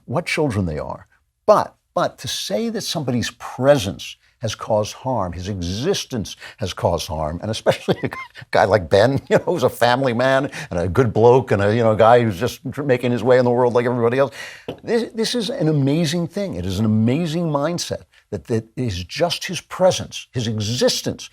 they are. But to say that somebody's presence has caused harm, his existence has caused harm, and especially a guy like Ben, who's a family man and a good bloke and a guy who's just making his way in the world like everybody else. This is an amazing thing. It is an amazing mindset that is just his presence, his existence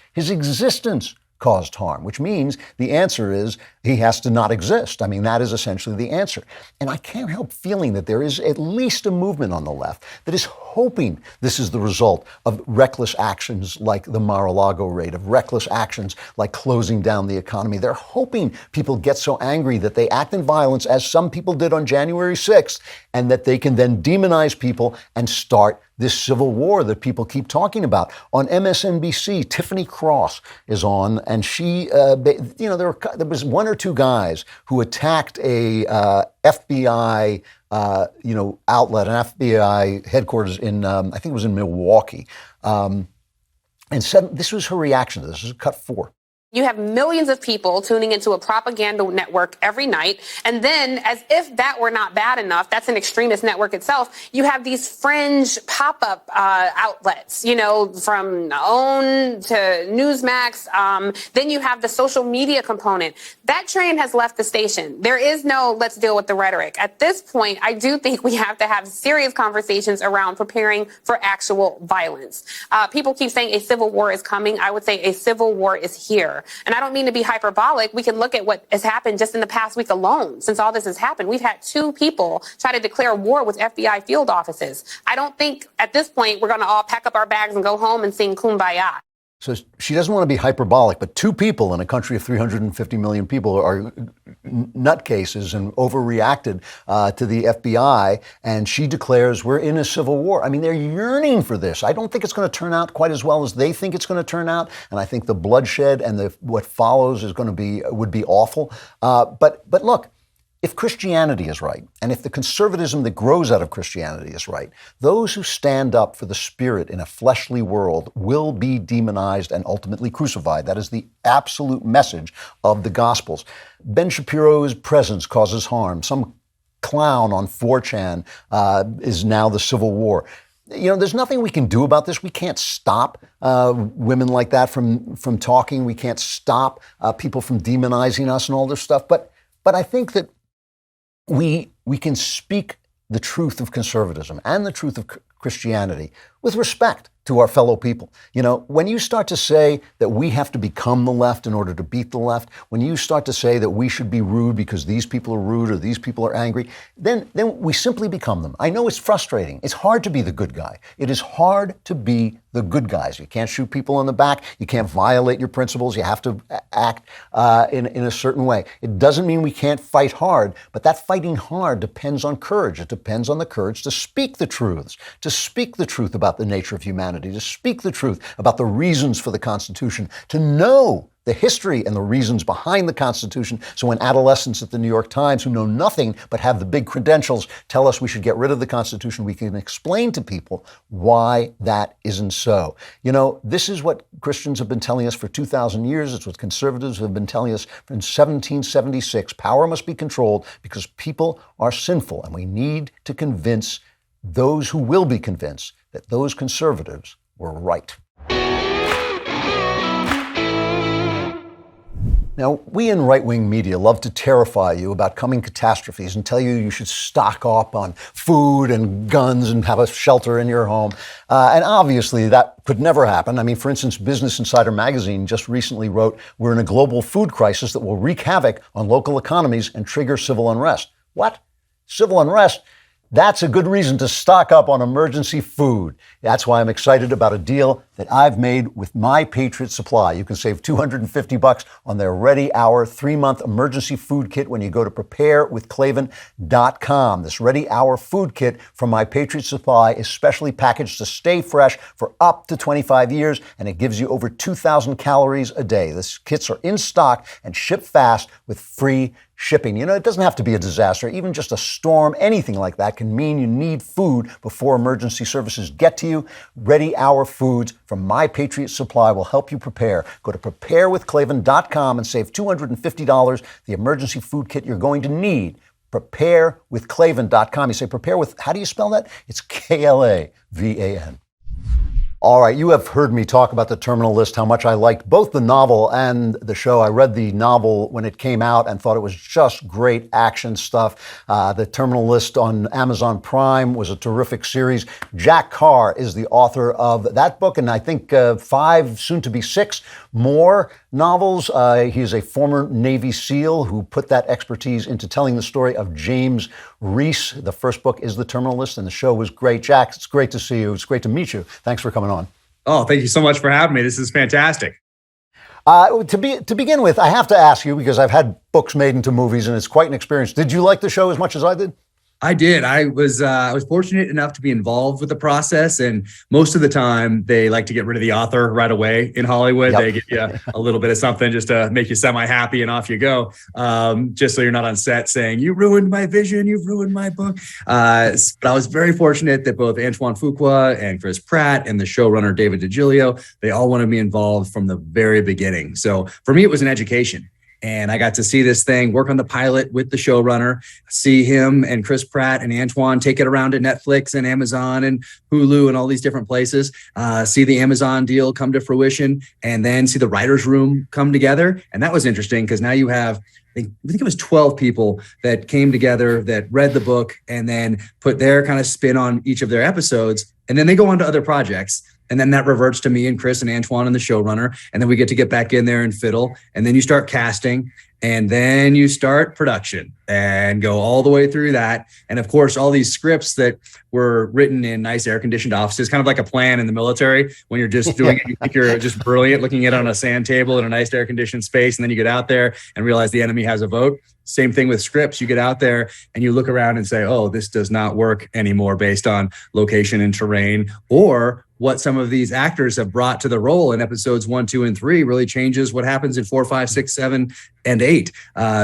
caused harm, which means the answer is he has to not exist. I mean, that is essentially the answer. And I can't help feeling that there is at least a movement on the left that is hoping this is the result of reckless actions like the Mar-a-Lago raid, of reckless actions like closing down the economy. They're hoping people get so angry that they act in violence, as some people did on January 6th, and that they can then demonize people and start this civil war that people keep talking about. On MSNBC, Tiffany Cross is on, and she, there was one or two guys who attacked a FBI, outlet, an FBI headquarters in, I think it was in Milwaukee, and said this was her reaction to this. This is cut 4. You have millions of people tuning into a propaganda network every night. And then, as if that were not bad enough, that's an extremist network itself, you have these fringe pop-up outlets, from OWN to Newsmax. Then you have the social media component. That train has left the station. There is no let's deal with the rhetoric. At this point, I do think we have to have serious conversations around preparing for actual violence. People keep saying a civil war is coming. I would say a civil war is here. And I don't mean to be hyperbolic. We can look at what has happened just in the past week alone. Since all this has happened, we've had 2 people try to declare war with FBI field offices. I don't think at this point we're going to all pack up our bags and go home and sing Kumbaya. So she doesn't want to be hyperbolic, but 2 people in a country of 350 million people are nutcases and overreacted to the FBI, and she declares we're in a civil war. I mean, they're yearning for this. I don't think it's going to turn out quite as well as they think it's going to turn out, and I think the bloodshed and what follows would be awful. But look. If Christianity is right, and if the conservatism that grows out of Christianity is right, those who stand up for the spirit in a fleshly world will be demonized and ultimately crucified. That is the absolute message of the Gospels. Ben Shapiro's presence causes harm. Some clown on 4chan is now the civil war. There's nothing we can do about this. We can't stop women like that from talking. We can't stop people from demonizing us and all this stuff. But I think that we can speak the truth of conservatism and the truth of Christianity with respect to our fellow people. You know, when you start to say that we have to become the left in order to beat the left, when you start to say that we should be rude because these people are rude or these people are angry, then we simply become them. I know it's frustrating. It's hard to be the good guy. It is hard to be the good guys. You can't shoot people in the back. You can't violate your principles. You have to act in a certain way. It doesn't mean we can't fight hard, but that fighting hard depends on courage. It depends on the courage to speak the truths, to speak the truth about the nature of humanity, to speak the truth about the reasons for the Constitution, to know the history and the reasons behind the Constitution. So when adolescents at the New York Times who know nothing but have the big credentials tell us we should get rid of the Constitution, we can explain to people why that isn't so. You know, this is what Christians have been telling us for 2,000 years. It's what conservatives have been telling us from 1776. Power must be controlled because people are sinful, and we need to convince those who will be convinced that those conservatives were right. Now, we in right-wing media love to terrify you about coming catastrophes and tell you should stock up on food and guns and have a shelter in your home. And obviously, that could never happen. I mean, for instance, Business Insider magazine just recently wrote, "We're in a global food crisis that will wreak havoc on local economies and trigger civil unrest." What? Civil unrest? That's a good reason to stock up on emergency food. That's why I'm excited about a deal that I've made with My Patriot Supply. You can save $250 on their Ready Hour 3-month emergency food kit when you go to preparewithklavan.com. This Ready Hour food kit from My Patriot Supply is specially packaged to stay fresh for up to 25 years, and it gives you over 2,000 calories a day. These kits are in stock and ship fast with free shipping. You know, it doesn't have to be a disaster. Even just a storm, anything like that can mean you need food before emergency services get to you. Ready Hour foods from My Patriot Supply will help you prepare. Go to preparewithklavan.com and save $250, the emergency food kit you're going to need. Preparewithklavan.com. You say prepare with, how do you spell that? It's Klavan. All right, you have heard me talk about The Terminal List, how much I liked both the novel and the show. I read the novel when it came out and thought it was just great action stuff. The Terminal List on Amazon Prime was a terrific series. Jack Carr is the author of that book, and I think 5, soon to be 6 more novels. He is a former Navy SEAL who put that expertise into telling the story of James Reese. The first book is The Terminal List, and the show was great. Jack, it's great to see you. It's great to meet you. Thanks for coming on. Oh, thank you so much for having me. This is fantastic. To begin with, I have to ask you, because I've had books made into movies, and it's quite an experience. Did you like the show as much as I did? I did. I was fortunate enough to be involved with the process, and most of the time they like to get rid of the author right away in Hollywood. Yep. They give you a little bit of something just to make you semi-happy, and off you go. Just so you're not on set saying, "You ruined my vision, you've ruined my book." But I was very fortunate that both Antoine Fuqua and Chris Pratt and the showrunner David DiGilio, they all wanted me involved from the very beginning. So for me, it was an education. And I got to see this thing, work on the pilot with the showrunner, see him and Chris Pratt and Antoine take it around to Netflix and Amazon and Hulu and all these different places, see the Amazon deal come to fruition, and then see the writer's room come together. And that was interesting because now you have, I think it was 12 people that came together that read the book and then put their kind of spin on each of their episodes. And then they go on to other projects. And then that reverts to me and Chris and Antoine and the showrunner. And then we get to get back in there and fiddle. And then you start casting. And then you start production and go all the way through that. And of course, all these scripts that were written in nice air-conditioned offices, kind of like a plan in the military, when you're just doing it, you think you're just brilliant, looking at it on a sand table in a nice air-conditioned space. And then you get out there and realize the enemy has a vote. Same thing with scripts. You get out there and you look around and say, oh, this does not work anymore based on location and terrain, or what some of these actors have brought to the role in episodes 1, 2, and 3 really changes what happens in 4, 5, 6, 7, and 8.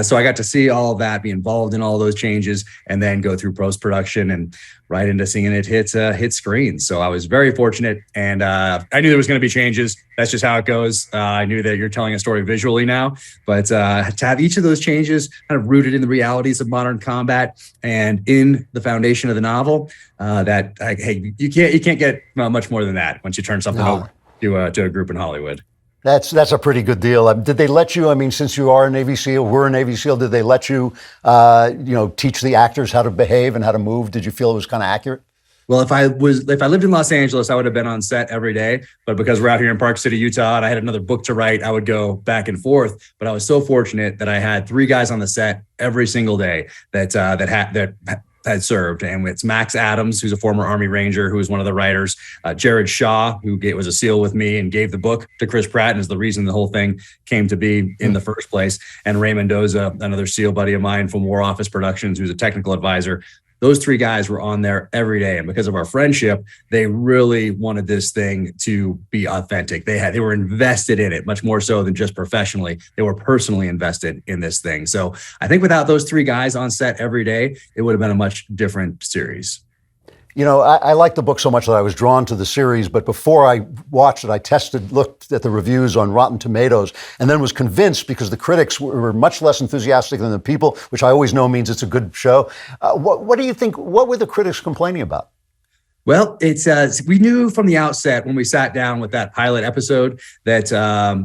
So I got to see all of that, be involved in all those changes, and then go through post-production and right into seeing it hit screens. So I was very fortunate, and I knew there was going to be changes. That's just how it goes. I knew that you're telling a story visually now, but to have each of those changes kind of rooted in the realities of modern combat and in the foundation of the novel, hey, you can't get much more than that once you turn something over to a group in Hollywood. That's a pretty good deal. Did they let you, I mean, since you are a Navy SEAL, we're a Navy SEAL, did they let you, teach the actors how to behave and how to move? Did you feel it was kind of accurate? Well, if I lived in Los Angeles, I would have been on set every day. But because we're out here in Park City, Utah, and I had another book to write, I would go back and forth. But I was so fortunate that I had 3 guys on the set every single day that had served. And it's Max Adams, who's a former Army Ranger, who was one of the writers, Jared Shaw, who was a SEAL with me and gave the book to Chris Pratt and is the reason the whole thing came to be in the first place, and Ray Mendoza, another SEAL buddy of mine from War Office Productions, who's a technical advisor. Those 3 guys were on there every day. And because of our friendship, they really wanted this thing to be authentic. They were invested in it much more so than just professionally. They were personally invested in this thing. So I think without those 3 guys on set every day, it would have been a much different series. You know, I liked the book so much that I was drawn to the series, but before I watched it, looked at the reviews on Rotten Tomatoes, and then was convinced because the critics were much less enthusiastic than the people, which I always know means it's a good show. What do you think, what were the critics complaining about? Well, we knew from the outset when we sat down with that pilot episode that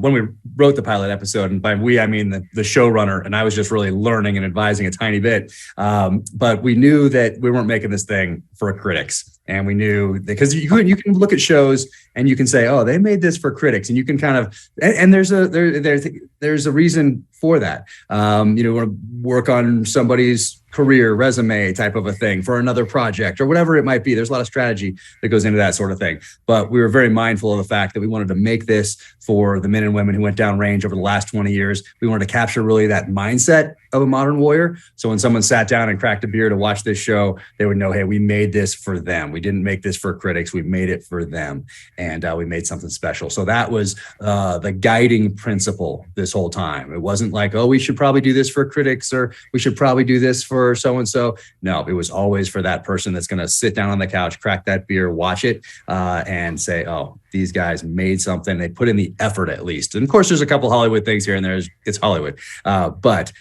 when we wrote the pilot episode, and by we, I mean the showrunner, and I was just really learning and advising a tiny bit. But we knew that we weren't making this thing for critics. And we knew that because you can look at shows and you can say, oh, they made this for critics, and you can kind of, and there's a reason for that. You want to work on somebody's career resume type of a thing for another project or whatever it might be. There's a lot of strategy that goes into that sort of thing. But we were very mindful of the fact that we wanted to make this for the men and women who went down range over the last 20 years. We wanted to capture really that mindset of a modern warrior. So when someone sat down and cracked a beer to watch this show, they would know, hey, we made this for them. We didn't make this for critics. We made it for them. And we made something special. So that was the guiding principle this whole time. It wasn't like, oh, we should probably do this for critics or we should probably do this for so-and-so. No, it was always for that person that's going to sit down on the couch, crack that beer, watch it, and say, oh, these guys made something. They put in the effort at least. And of course, there's a couple Hollywood things here and there. It's Hollywood. But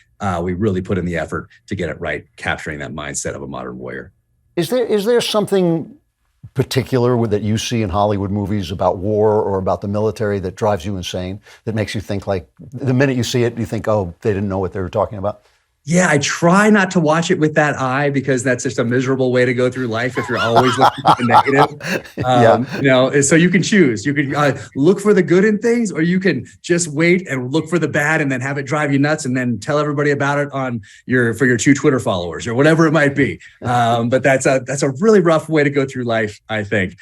we really put in the effort to get it right, capturing that mindset of a modern warrior. Is there something particular that you see in Hollywood movies about war or about the military that drives you insane, that makes you think, like, the minute you see it, you think, oh, they didn't know what they were talking about? Yeah, I try not to watch it with that eye because that's just a miserable way to go through life if you're always looking for the negative. So you can choose. You can look for the good in things, or you can just wait and look for the bad and then have it drive you nuts and then tell everybody about it for your 2 Twitter followers or whatever it might be. But that's a really rough way to go through life, I think.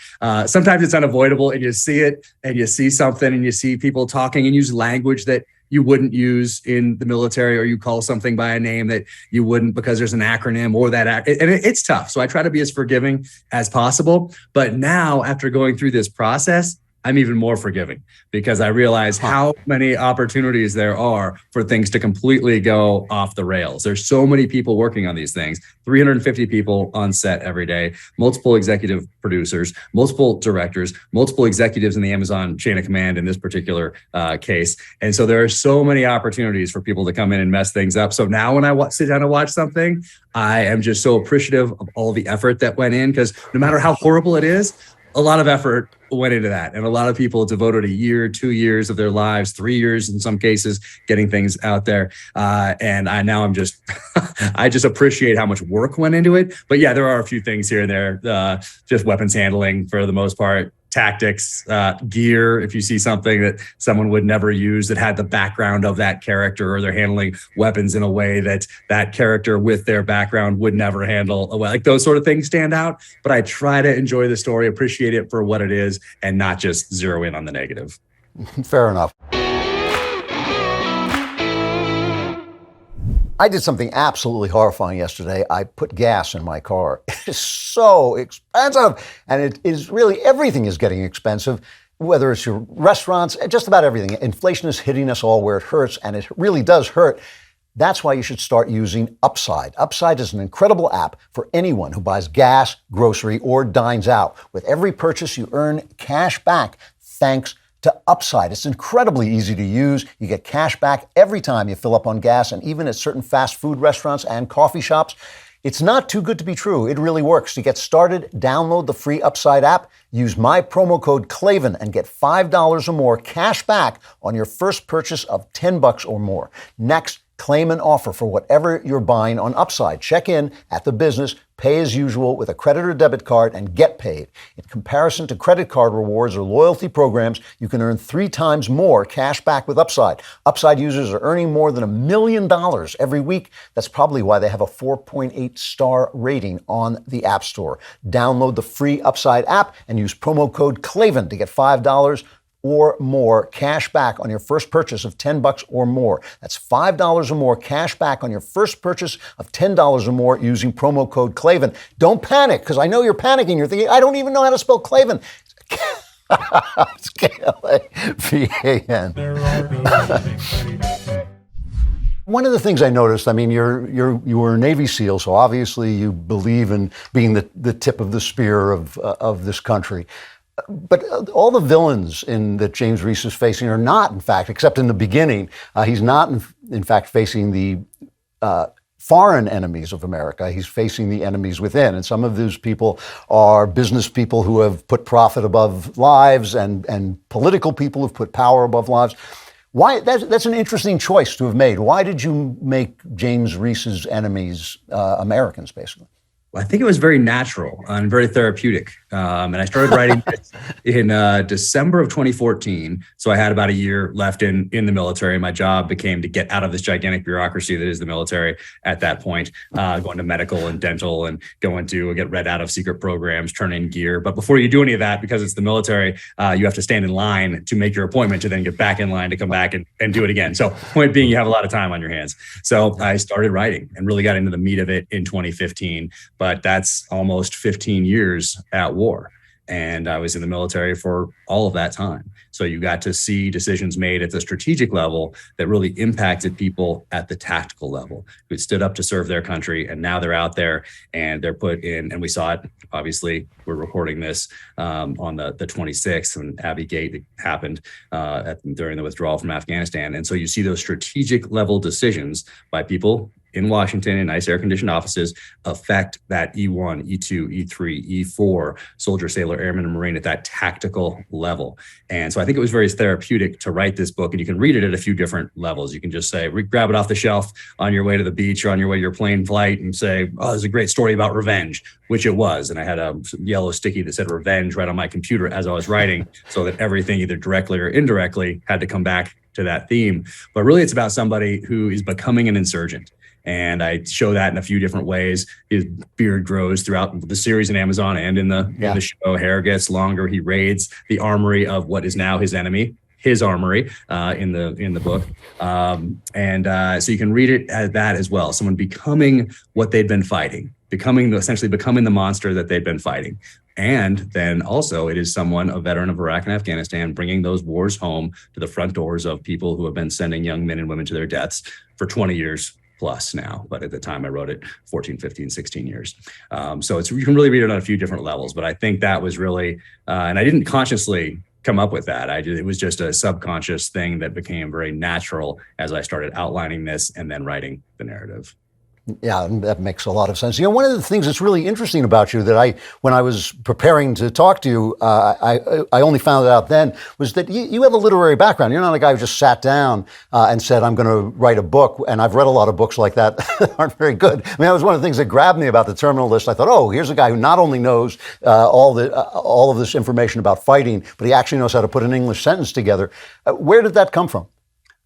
Sometimes it's unavoidable and you see it and you see something and you see people talking and use language that you wouldn't use in the military, or you call something by a name that you wouldn't because there's an acronym or that. And it's tough. So I try to be as forgiving as possible. But now, after going through this process, I'm even more forgiving because I realize how many opportunities there are for things to completely go off the rails. There's so many people working on these things, 350 people on set every day, multiple executive producers, multiple directors, multiple executives in the Amazon chain of command in this particular case. And so there are so many opportunities for people to come in and mess things up. So now when I sit down and watch something, I am just so appreciative of all the effort that went in, because no matter how horrible it is, a lot of effort went into that. And a lot of people devoted 1 year, 2 years of their lives, 3 years in some cases, getting things out there. And I'm just, I just appreciate how much work went into it. But yeah, there are a few things here and there, just weapons handling for the most part, tactics, gear. If you see something that someone would never use that had the background of that character, or they're handling weapons in a way that that character with their background would never handle, like those sort of things stand out. But I try to enjoy the story, appreciate it for what it is, and not just zero in on the negative. Fair enough. I did something absolutely horrifying yesterday. I put gas in my car. It is so expensive. And it is really, everything is getting expensive, whether it's your restaurants, just about everything. Inflation is hitting us all where it hurts, and it really does hurt. That's why you should start using Upside. Upside is an incredible app for anyone who buys gas, grocery, or dines out. With every purchase, you earn cash back thanks to Upside. It's incredibly easy to use. You get cash back every time you fill up on gas, and even at certain fast food restaurants and coffee shops. It's not too good to be true. It really works. To get started, download the free Upside app, use my promo code Klavan, and get $5 or more cash back on your first purchase of $10 or more. Next, Claim an offer for whatever you're buying on Upside. Check in at the business, pay as usual with a credit or debit card, and get paid. In comparison to credit card rewards or loyalty programs, you can earn 3 times more cash back with Upside. Upside users are earning more than $1 million every week. That's probably why they have a 4.8 star rating on the App Store. Download the free Upside app and use promo code Klavan to get $5 or more cash back on your first purchase of $10 or more. That's $5 or more cash back on your first purchase of $10 or more using promo code Klavan. Don't panic, because I know you're panicking. You're thinking, I don't even know how to spell Klavan. It's Klavan. There are no living Freddy. One of the things I noticed, I mean, you were a Navy SEAL, so obviously you believe in being the tip of the spear of this country. But all the villains that James Reese is facing are not, in fact, except in the beginning, he's not, in fact, facing the foreign enemies of America. He's facing the enemies within. And some of those people are business people who have put profit above lives and political people who've put power above lives. Why? That's an interesting choice to have made. Why did you make James Reese's enemies Americans, basically? I think it was very natural and very therapeutic. And I started writing in December of 2014. So I had about a year left in the military. My job became to get out of this gigantic bureaucracy that is the military at that point, going to medical and dental and going to get read out of secret programs, turn in gear. But before you do any of that, because it's the military, you have to stand in line to make your appointment to then get back in line to come back and do it again. So point being, you have a lot of time on your hands. So I started writing and really got into the meat of it in 2015. But that's almost 15 years at war. And I was in the military for all of that time. So you got to see decisions made at the strategic level that really impacted people at the tactical level who stood up to serve their country. And now they're out there and they're put in, and we saw it, obviously, we're recording this on the 26th when Abbey Gate happened during the withdrawal from Afghanistan. And so you see those strategic level decisions by people in Washington in nice air-conditioned offices affect that E1, E2, E3, E4, soldier, sailor, airman, and Marine at that tactical level. And so I think it was very therapeutic to write this book, and you can read it at a few different levels. You can just say, grab it off the shelf on your way to the beach or on your way to your plane flight and say, oh, there's a great story about revenge, which it was. And I had a yellow sticky that said revenge right on my computer as I was writing, so that everything either directly or indirectly had to come back to that theme. But really it's about somebody who is becoming an insurgent. And I show that in a few different ways. His beard grows throughout the series in Amazon and in the show. Hair gets longer. He raids the armory of what is now his enemy, his armory, in the book. So you can read it as that as well. Someone becoming what they'd been fighting, essentially becoming the monster that they'd been fighting. And then also it is someone, a veteran of Iraq and Afghanistan, bringing those wars home to the front doors of people who have been sending young men and women to their deaths for 20 years plus now, but at the time I wrote it 14, 15, 16 years. So you can really read it on a few different levels, but I think that was really, and I didn't consciously come up with that. It was just a subconscious thing that became very natural as I started outlining this and then writing the narrative. Yeah, that makes a lot of sense. You know, one of the things that's really interesting about you that when I was preparing to talk to you, I only found it out then, was that you have a literary background. You're not a guy who just sat down and said, I'm going to write a book. And I've read a lot of books like that that aren't very good. I mean, that was one of the things that grabbed me about the Terminal List. I thought, oh, here's a guy who not only knows all of this information about fighting, but he actually knows how to put an English sentence together. Where did that come from?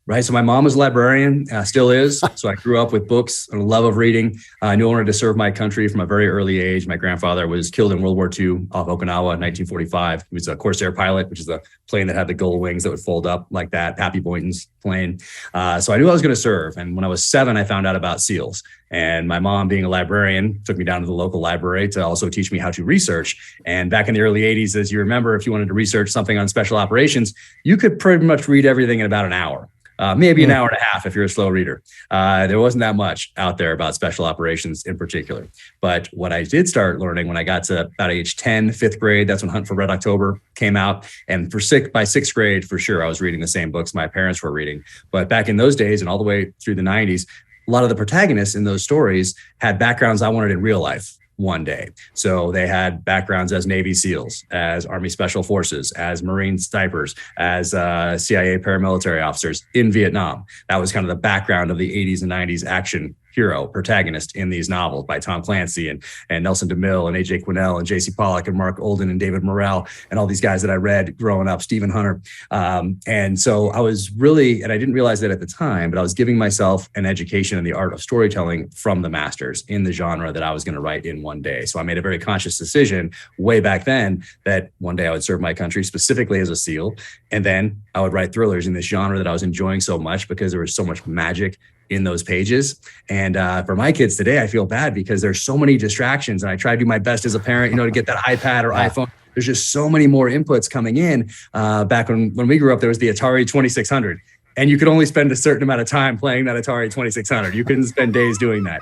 Right. So my mom was a librarian, still is. So I grew up with books and a love of reading. I knew I wanted to serve my country from a very early age. My grandfather was killed in World War II off Okinawa in 1945. He was a Corsair pilot, which is a plane that had the gull wings that would fold up like that, Pappy Boynton's plane. So I knew I was going to serve. And when I was 7, I found out about SEALs. And my mom, being a librarian, took me down to the local library to also teach me how to research. And back in the early 80s, as you remember, if you wanted to research something on special operations, you could pretty much read everything in about an hour. Maybe an hour and a half if you're a slow reader. There wasn't that much out there about special operations in particular. But what I did start learning when I got to about age 10, 5th grade, that's when Hunt for Red October came out. And by 6th grade, for sure, I was reading the same books my parents were reading. But back in those days and all the way through the 90s, a lot of the protagonists in those stories had backgrounds I wanted in real life. one day. So they had backgrounds as Navy SEALs, as Army Special Forces, as Marine snipers, as CIA paramilitary officers in Vietnam. That was kind of the background of the 80s and 90s action hero protagonist in these novels by Tom Clancy and Nelson DeMille and A.J. Quinnell and J.C. Pollock and Mark Olden and David Morrell and all these guys that I read growing up, Stephen Hunter. And so I was really, and I didn't realize that at the time, but I was giving myself an education in the art of storytelling from the masters in the genre that I was going to write in one day. So I made a very conscious decision way back then that one day I would serve my country specifically as a SEAL. And then I would write thrillers in this genre that I was enjoying so much because there was so much magic in those pages. And for my kids today, I feel bad because there's so many distractions, and I try to do my best as a parent, to get that iPad or iPhone. There's just so many more inputs coming in. Back when we grew up, there was the Atari 2600. And you could only spend a certain amount of time playing that Atari 2600. You couldn't spend days doing that.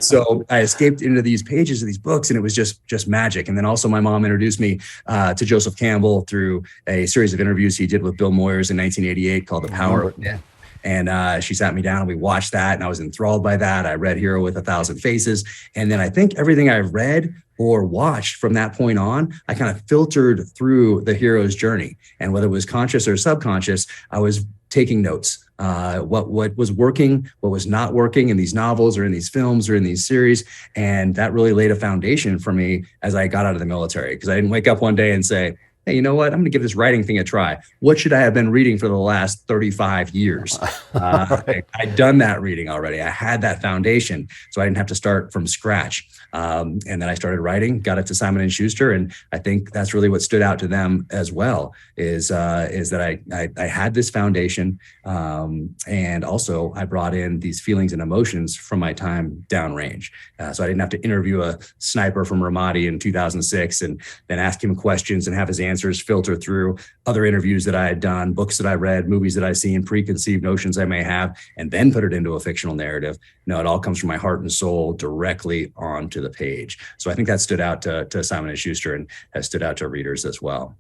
So I escaped into these pages of these books, and it was just magic. And then also my mom introduced me to Joseph Campbell through a series of interviews he did with Bill Moyers in 1988 called The Power of Now. And she sat me down and we watched that, and I was enthralled by that. I read Hero with a Thousand Faces. And then I think everything I read or watched from that point on, I kind of filtered through the hero's journey. And whether it was conscious or subconscious, I was taking notes. What was working, what was not working in these novels or in these films or in these series. And that really laid a foundation for me as I got out of the military, because I didn't wake up one day and say, hey, you know what? I'm going to give this writing thing a try. What should I have been reading for the last 35 years? I'd done that reading already. I had that foundation, so I didn't have to start from scratch. And then I started writing, got it to Simon & Schuster. And I think that's really what stood out to them as well, is that I had this foundation. And also I brought in these feelings and emotions from my time downrange. So I didn't have to interview a sniper from Ramadi in 2006 and then ask him questions and have his answers filter through other interviews that I had done, books that I read, movies that I've seen, preconceived notions I may have, and then put it into a fictional narrative. No, it all comes from my heart and soul directly onto the page. So I think that stood out to Simon & Schuster and has stood out to readers as well.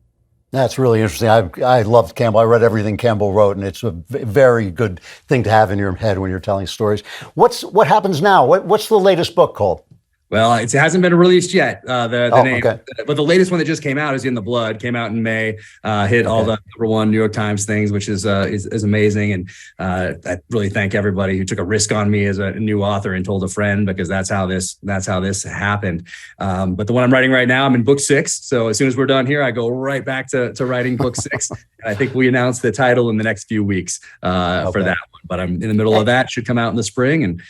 That's really interesting. I loved Campbell. I read everything Campbell wrote, and it's a very good thing to have in your head when you're telling stories. What happens now? What's the latest book called? Well, it hasn't been released yet, the name. Okay. But the latest one that just came out is In the Blood, came out in May, hit all the #1 New York Times things, which is amazing. And I really thank everybody who took a risk on me as a new author and told a friend, because that's how this happened. But the one I'm writing right now, I'm in book 6. So as soon as we're done here, I go right back to writing book 6. And I think we announce the title in the next few weeks for that one. But I'm in the middle of that. Should come out in the spring, and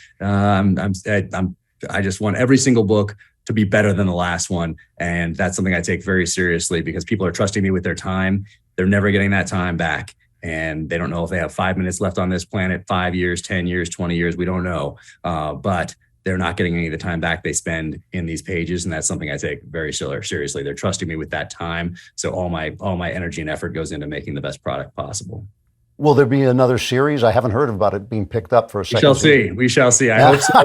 I just want every single book to be better than the last one. And that's something I take very seriously, because people are trusting me with their time. They're never getting that time back. And they don't know if they have 5 minutes left on this planet, 5 years, 10 years, 20 years. We don't know. But they're not getting any of the time back they spend in these pages. And that's something I take very seriously. They're trusting me with that time. So all my energy and effort goes into making the best product possible. Will there be another series? I haven't heard about it being picked up for a second. We shall see. I hope so.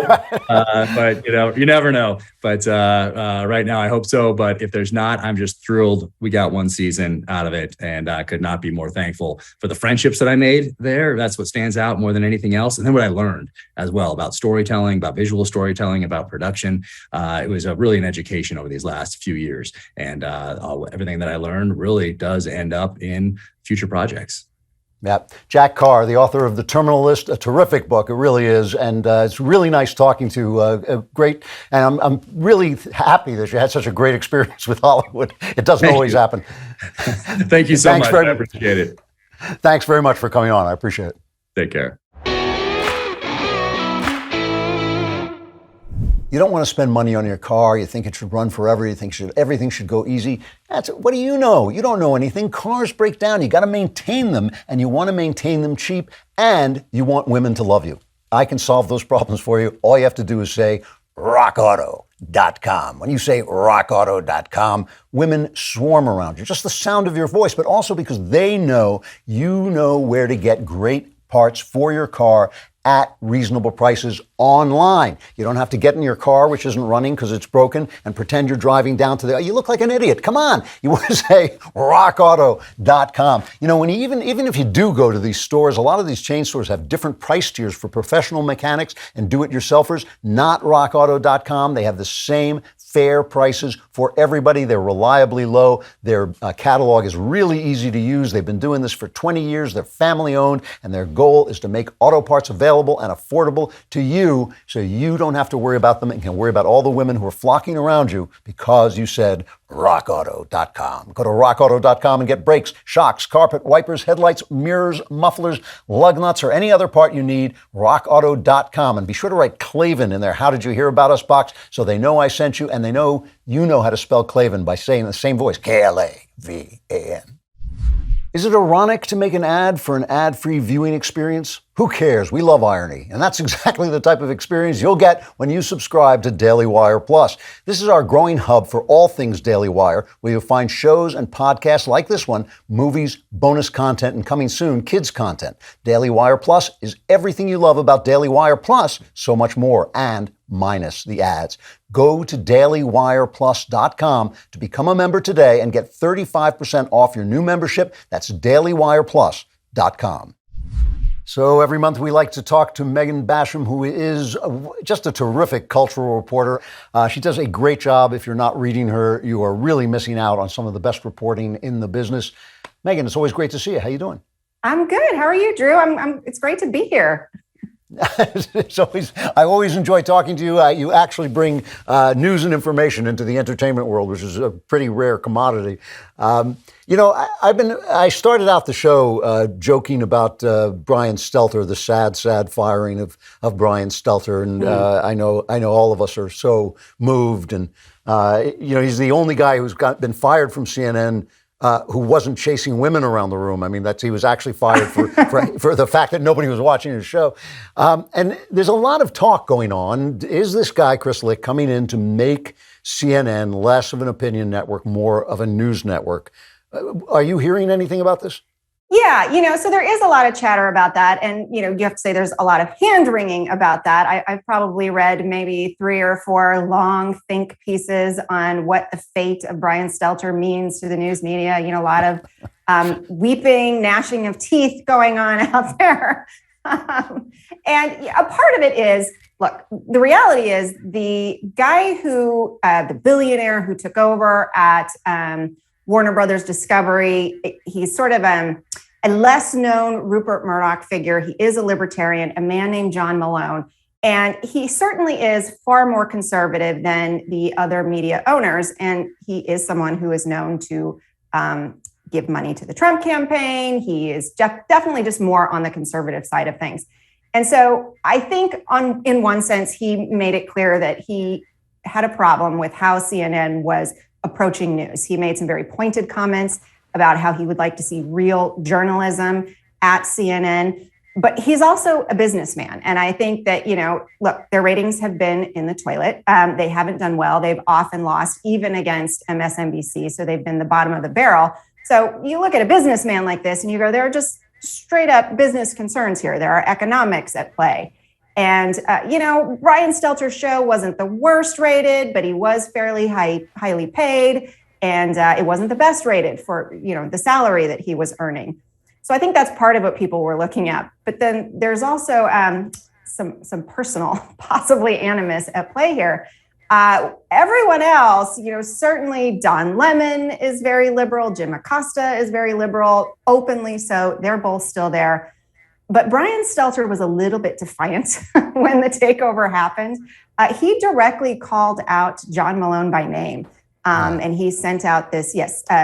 But you never know. But right now, I hope so. But if there's not, I'm just thrilled we got one season out of it, and I could not be more thankful for the friendships that I made there. That's what stands out more than anything else. And then what I learned as well about storytelling, about visual storytelling, about production. It was really an education over these last few years, and everything that I learned really does end up in future projects. Yeah, Jack Carr, the author of The Terminal List, a terrific book. It really is, and it's really nice talking to great. And I'm really happy that you had such a great experience with Hollywood. It doesn't always happen. Thank you so much. I appreciate it. Thanks very much for coming on. I appreciate it. Take care. You don't want to spend money on your car. You think it should run forever. You think everything should go easy. What do you know? You don't know anything. Cars break down. You got to maintain them, and you want to maintain them cheap, and you want women to love you. I can solve those problems for you. All you have to do is say rockauto.com. When you say rockauto.com, women swarm around you. Just the sound of your voice, but also because they know you know where to get great parts for your car at reasonable prices online. You don't have to get in your car, which isn't running because it's broken, and pretend you're driving down to you look like an idiot. Come on. You want to say rockauto.com. You know, when you even if you do go to these stores, a lot of these chain stores have different price tiers for professional mechanics and do-it-yourselfers. Not rockauto.com. They have the same fair prices for everybody. They're reliably low. Their catalog is really easy to use. They've been doing this for 20 years. They're family owned, and their goal is to make auto parts available and affordable to you so you don't have to worry about them and can worry about all the women who are flocking around you because you said rockauto.com. Go to rockauto.com and get brakes, shocks, carpet, wipers, headlights, mirrors, mufflers, lug nuts, or any other part you need. rockauto.com. And be sure to write Klavan in their How Did You Hear About Us box so they know I sent you and they know you know how to spell Klavan by saying the same voice, Klavan. Is it ironic to make an ad for an ad-free viewing experience? Who cares? We love irony. And that's exactly the type of experience you'll get when you subscribe to Daily Wire Plus. This is our growing hub for all things Daily Wire, where you'll find shows and podcasts like this one, movies, bonus content, and coming soon, kids content. Daily Wire Plus is everything you love about Daily Wire Plus, so much more, and minus the ads. Go to dailywireplus.com to become a member today and get 35% off your new membership. That's dailywireplus.com. So every month we like to talk to Megan Basham, who is just a terrific cultural reporter. She does a great job. If you're not reading her, you are really missing out on some of the best reporting in the business. Megan, it's always great to see you. How you doing? I'm good. How are you, Drew? It's great to be here. I always enjoy talking to you. You actually bring news and information into the entertainment world, which is a pretty rare commodity. I started out the show joking about Brian Stelter, the sad firing of Brian Stelter, and I know all of us are so moved. And he's the only guy who's been fired from CNN. Who wasn't chasing women around the room. I mean, he was actually fired for the fact that nobody was watching his show. And there's a lot of talk going on. Is this guy, Chris Lick, coming in to make CNN less of an opinion network, more of a news network? Are you hearing anything about this? Yeah, so there is a lot of chatter about that. And, you have to say there's a lot of hand-wringing about that. I've probably read maybe 3 or 4 long think pieces on what the fate of Brian Stelter means to the news media. A lot of weeping, gnashing of teeth going on out there. And a part of it is, look, the reality is the guy the billionaire who took over at Warner Brothers Discovery, he's sort of a less known Rupert Murdoch figure. He is a libertarian, a man named John Malone. And he certainly is far more conservative than the other media owners. And he is someone who is known to give money to the Trump campaign. He is definitely just more on the conservative side of things. And so I think in one sense, he made it clear that he had a problem with how CNN was approaching news. He made some very pointed comments about how he would like to see real journalism at CNN, but he's also a businessman. And I think that, look, their ratings have been in the toilet. They haven't done well. They've often lost even against MSNBC. So they've been the bottom of the barrel. So you look at a businessman like this and you go, there are just straight up business concerns here. There are economics at play. And, Brian Stelter's show wasn't the worst rated, but he was fairly highly paid. And it wasn't the best rated for, the salary that he was earning. So I think that's part of what people were looking at. But then there's also some personal, possibly animus at play here. Everyone else, certainly Don Lemon is very liberal. Jim Acosta is very liberal, openly so. They're both still there. But Brian Stelter was a little bit defiant when the takeover happened. He directly called out John Malone by name. And he sent out this,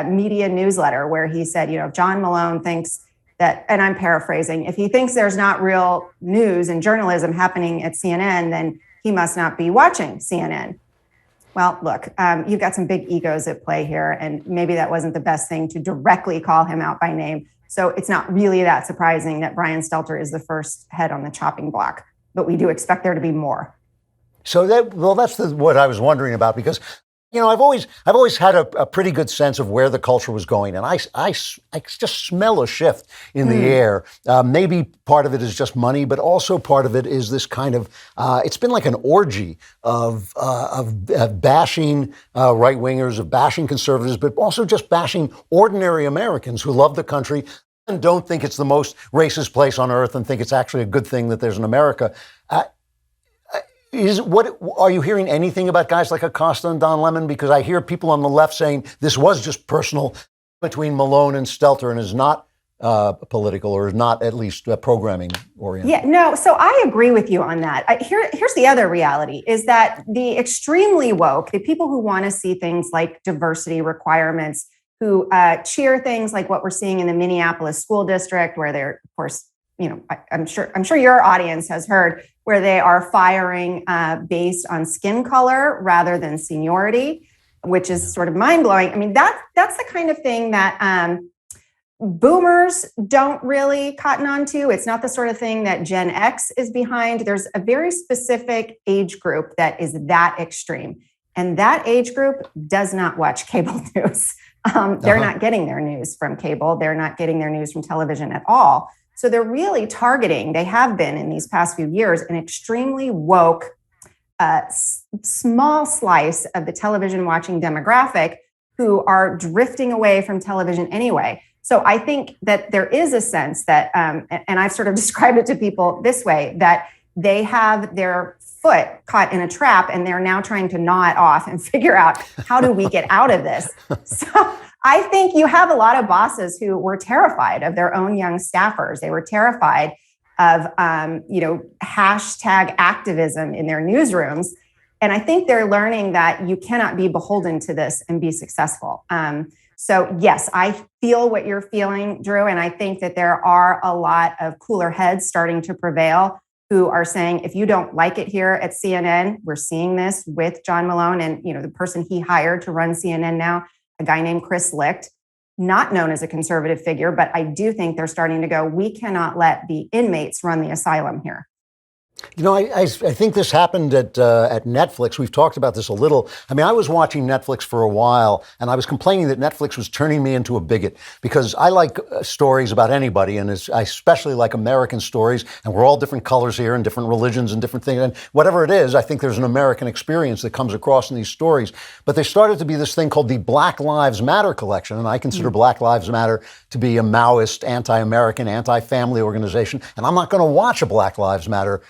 media newsletter where he said, John Malone thinks that, and I'm paraphrasing, if he thinks there's not real news and journalism happening at CNN, then he must not be watching CNN. Well, look, you've got some big egos at play here, and maybe that wasn't the best thing to directly call him out by name. So it's not really that surprising that Brian Stelter is the first head on the chopping block, but we do expect there to be more. So that's what I was wondering about, because I've always had a pretty good sense of where the culture was going, and I just smell a shift in the air. Maybe part of it is just money, but also part of it is this kind of. It's been like an orgy of bashing right wingers, of bashing conservatives, but also just bashing ordinary Americans who love the country and don't think it's the most racist place on earth, and think it's actually a good thing that there's an America. Are you hearing anything about guys like Acosta and Don Lemon? Because I hear people on the left saying this was just personal between Malone and Stelter and is not political, or is not at least programming oriented. Yeah, no, so I agree with you on that. Here's the other reality is that the extremely woke, the people who want to see things like diversity requirements, who cheer things like what we're seeing in the Minneapolis school district, where they're, of course, I'm sure your audience has heard, where they are firing based on skin color rather than seniority, which is sort of mind-blowing. I mean, that's the kind of thing that boomers don't really cotton on to. It's not the sort of thing that Gen X is behind. There's a very specific age group that is that extreme. And that age group does not watch cable news. They're not getting their news from cable. They're not getting their news from television at all. So they're really targeting, they have been in these past few years, an extremely woke, small slice of the television watching demographic who are drifting away from television anyway. So I think that there is a sense that, and I've sort of described it to people this way, that they have their foot caught in a trap and they're now trying to gnaw it off and figure out, how do we get out of this? So I think you have a lot of bosses who were terrified of their own young staffers. They were terrified of, hashtag activism in their newsrooms. And I think they're learning that you cannot be beholden to this and be successful. So yes, I feel what you're feeling, Drew. And I think that there are a lot of cooler heads starting to prevail who are saying, if you don't like it here at CNN, we're seeing this with John Malone and, the person he hired to run CNN now, a guy named Chris Licht, not known as a conservative figure, but I do think they're starting to go, we cannot let the inmates run the asylum here. I think this happened at Netflix. We've talked about this a little. I mean, I was watching Netflix for a while, and I was complaining that Netflix was turning me into a bigot, because I like stories about anybody, and I especially like American stories, and we're all different colors here and different religions and different things. And whatever it is, I think there's an American experience that comes across in these stories. But there started to be this thing called the Black Lives Matter collection, and I consider Black Lives Matter to be a Maoist, anti-American, anti-family organization, and I'm not going to watch a Black Lives Matter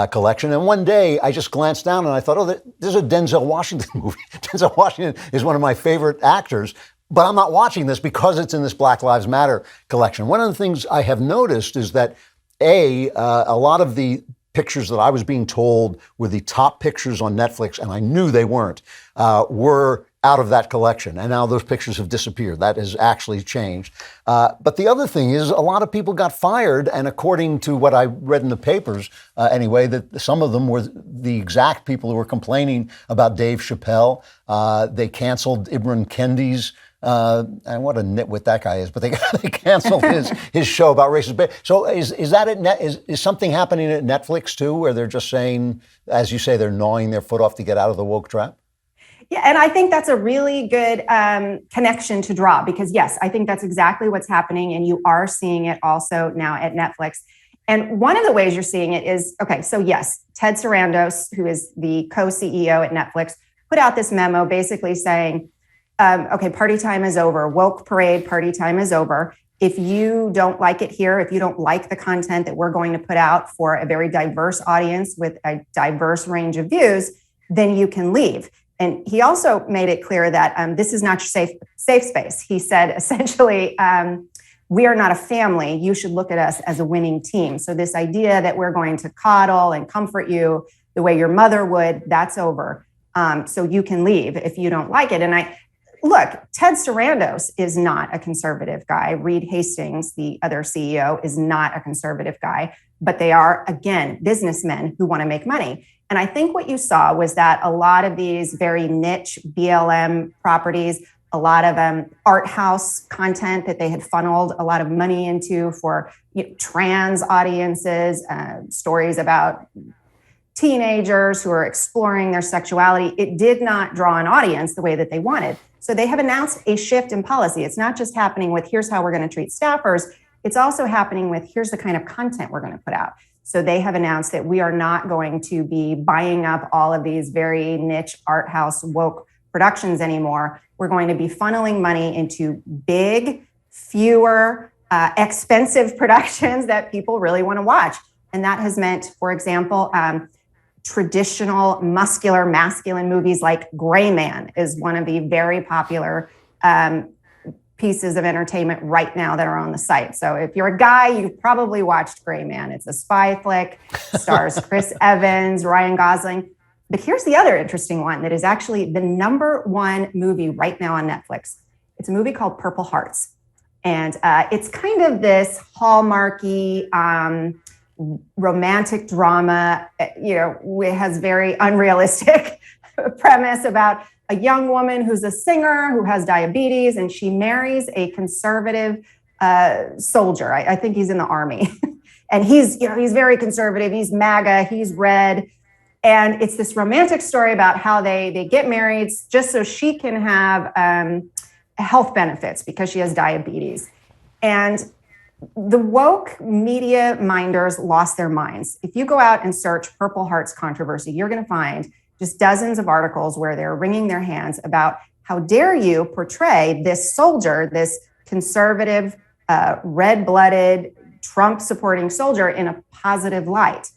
collection. And one day I just glanced down and I thought, there's a Denzel Washington movie. Denzel Washington is one of my favorite actors, but I'm not watching this because it's in this Black Lives Matter collection. One of the things I have noticed is that a lot of the pictures that I was being told were the top pictures on Netflix, and I knew they weren't, were out of that collection. And now those pictures have disappeared. That has actually changed. But the other thing is, a lot of people got fired. And according to what I read in the papers, anyway, that some of them were the exact people who were complaining about Dave Chappelle. They canceled Ibram Kendi's, and what a nitwit that guy is, but they canceled his show about racist. So is that is something happening at Netflix too, where they're just saying, as you say, they're gnawing their foot off to get out of the woke trap? Yeah, and I think that's a really good connection to draw, because yes, I think that's exactly what's happening, and you are seeing it also now at Netflix. And one of the ways you're seeing it is, okay, so yes, Ted Sarandos, who is the co-CEO at Netflix, put out this memo basically saying, okay, party time is over, woke parade, party time is over. If you don't like it here, if you don't like the content that we're going to put out for a very diverse audience with a diverse range of views, then you can leave. And he also made it clear that this is not your safe space. He said, essentially, we are not a family. You should look at us as a winning team. So this idea that we're going to coddle and comfort you the way your mother would, that's over. So you can leave if you don't like it. And look, Ted Sarandos is not a conservative guy. Reed Hastings, the other CEO, is not a conservative guy. But they are, again, businessmen who want to make money. And I think what you saw was that a lot of these very niche BLM properties, a lot of art house content that they had funneled a lot of money into for trans audiences, stories about teenagers who are exploring their sexuality. It did not draw an audience the way that they wanted. So they have announced a shift in policy. It's not just happening with here's how we're going to treat staffers. It's also happening with here's the kind of content we're going to put out. So they have announced that we are not going to be buying up all of these very niche art house woke productions anymore. We're going to be funneling money into big, fewer, expensive productions that people really want to watch. And that has meant, for example, traditional muscular masculine movies like Gray Man is one of the very popular pieces of entertainment right now that are on the site. So if you're a guy, you've probably watched Gray Man. It's a spy flick, stars Chris Evans, Ryan Gosling. But here's the other interesting one that is actually the #1 movie right now on Netflix. It's a movie called Purple Hearts. And it's kind of this hallmarky romantic drama, it has very unrealistic premise about a young woman who's a singer who has diabetes, and she marries a conservative soldier. I think he's in the army. And he's very conservative. He's MAGA, he's red. And it's this romantic story about how they get married just so she can have health benefits because she has diabetes. And the woke media minders lost their minds. If you go out and search Purple Hearts controversy, you're going to find just dozens of articles where they're wringing their hands about how dare you portray this soldier, this conservative, red-blooded, Trump-supporting soldier in a positive light.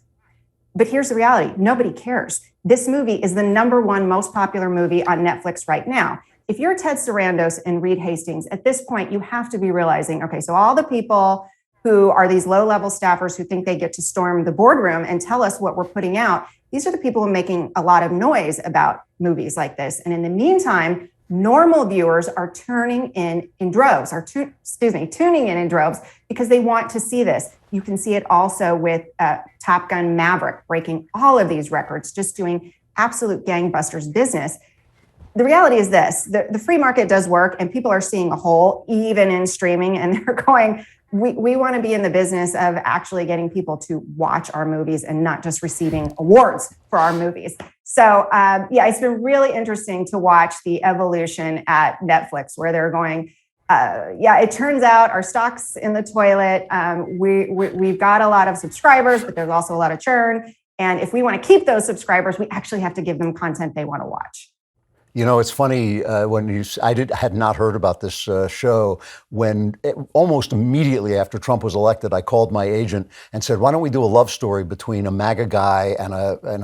But here's the reality. Nobody cares. This movie is the #1 most popular movie on Netflix right now. If you're Ted Sarandos and Reed Hastings, at this point, you have to be realizing, okay, so all the people who are these low-level staffers who think they get to storm the boardroom and tell us what we're putting out, these are the people who are making a lot of noise about movies like this. And in the meantime, normal viewers are tuning in droves because they want to see this. You can see it also with Top Gun Maverick breaking all of these records, just doing absolute gangbusters business. The reality is this, the free market does work and people are seeing a hole even in streaming, and they're going, we want to be in the business of actually getting people to watch our movies and not just receiving awards for our movies. So it's been really interesting to watch the evolution at Netflix where they're going, it turns out our stock's in the toilet. We've got a lot of subscribers, but there's also a lot of churn. And if we want to keep those subscribers, we actually have to give them content they want to watch. It's funny I had not heard about this show when almost immediately after Trump was elected, I called my agent and said, why don't we do a love story between a MAGA guy and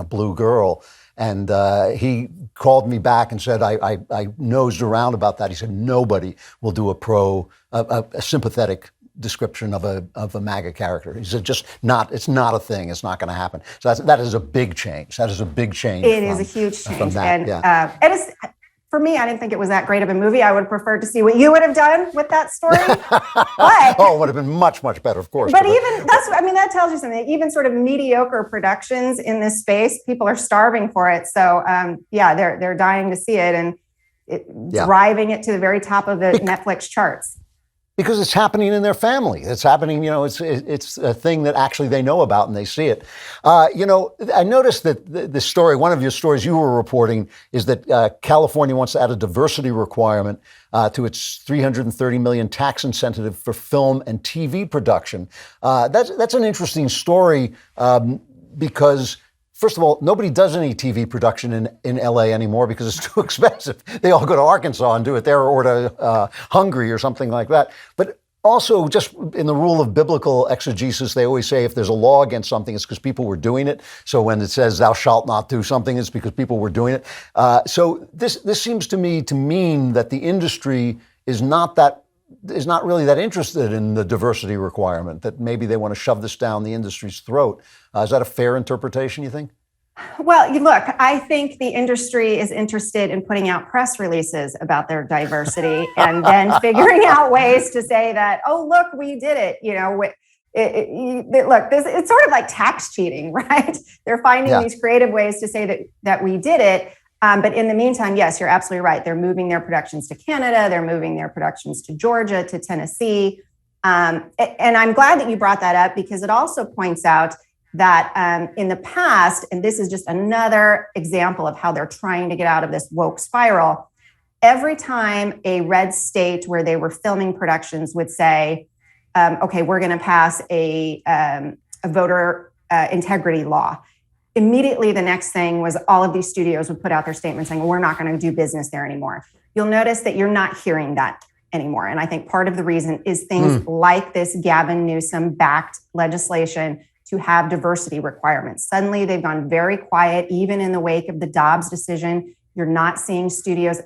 a blue girl? And he called me back and said, I nosed around about that. He said, nobody will do a sympathetic description of a MAGA character. He said, it's not a thing. It's not going to happen. So that is a big change. That is a big change. It is a huge change. For me, I didn't think it was that great of a movie. I would prefer to see what you would have done with that story. But, it would have been much, much better, of course. But that tells you something. Even sort of mediocre productions in this space, people are starving for it. So they're dying to see it and driving it to the very top of the Netflix charts. Because it's happening in their family. It's happening, it's a thing that actually they know about and they see it. I noticed that the story, one of your stories you were reporting is that California wants to add a diversity requirement to its $330 million tax incentive for film and TV production. That's an interesting story because first of all, nobody does any TV production in LA anymore because it's too expensive. They all go to Arkansas and do it there or to Hungary or something like that. But also, just in the rule of biblical exegesis, they always say if there's a law against something, it's because people were doing it. So when it says thou shalt not do something, it's because people were doing it. So this seems to me to mean that the industry is not really that interested in the diversity requirement, that maybe they want to shove this down the industry's throat. Is that a fair interpretation, you think? Well, look, I think the industry is interested in putting out press releases about their diversity and then figuring out ways to say that, oh, look, we did it. It's sort of like tax cheating, right? They're finding these creative ways to say that we did it. But in the meantime, yes, you're absolutely right. They're moving their productions to Canada. They're moving their productions to Georgia, to Tennessee. And I'm glad that you brought that up because it also points out that in the past, and this is just another example of how they're trying to get out of this woke spiral, every time a red state where they were filming productions would say, okay, we're going to pass a voter integrity law, immediately the next thing was all of these studios would put out their statement saying, we're not going to do business there anymore. You'll notice that you're not hearing that anymore. And I think part of the reason is things like this Gavin Newsom-backed legislation to have diversity requirements. Suddenly they've gone very quiet, even in the wake of the Dobbs decision. You're not seeing studios,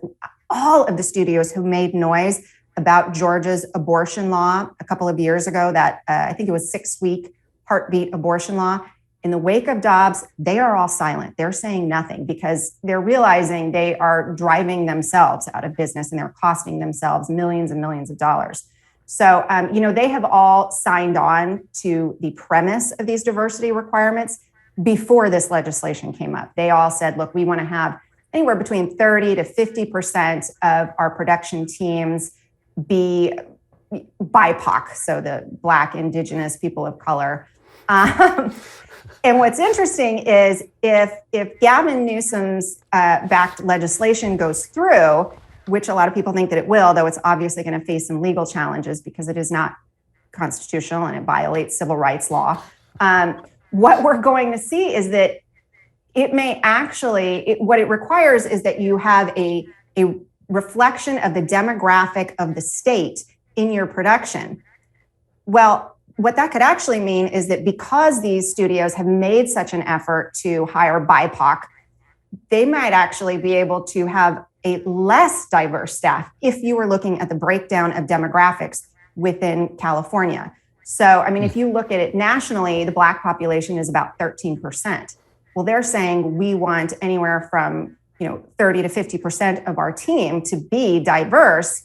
all of the studios who made noise about Georgia's abortion law a couple of years ago, that I think it was 6-week heartbeat abortion law. In the wake of Dobbs, they are all silent. They're saying nothing because they're realizing they are driving themselves out of business and they're costing themselves millions and millions of dollars. So, they have all signed on to the premise of these diversity requirements before this legislation came up. They all said, look, we want to have anywhere between 30 to 50% of our production teams be BIPOC, so the Black, Indigenous, people of color. And what's interesting is if Gavin Newsom's backed legislation goes through, which a lot of people think that it will, though it's obviously going to face some legal challenges because it is not constitutional and it violates civil rights law. What we're going to see is that it may actually, what it requires is that you have a reflection of the demographic of the state in your production. Well, what that could actually mean is that because these studios have made such an effort to hire BIPOC, they might actually be able to have a less diverse staff if you were looking at the breakdown of demographics within California. So, I mean, if you look at it nationally, the Black population is about 13%. Well, they're saying we want anywhere from 30 to 50% of our team to be diverse.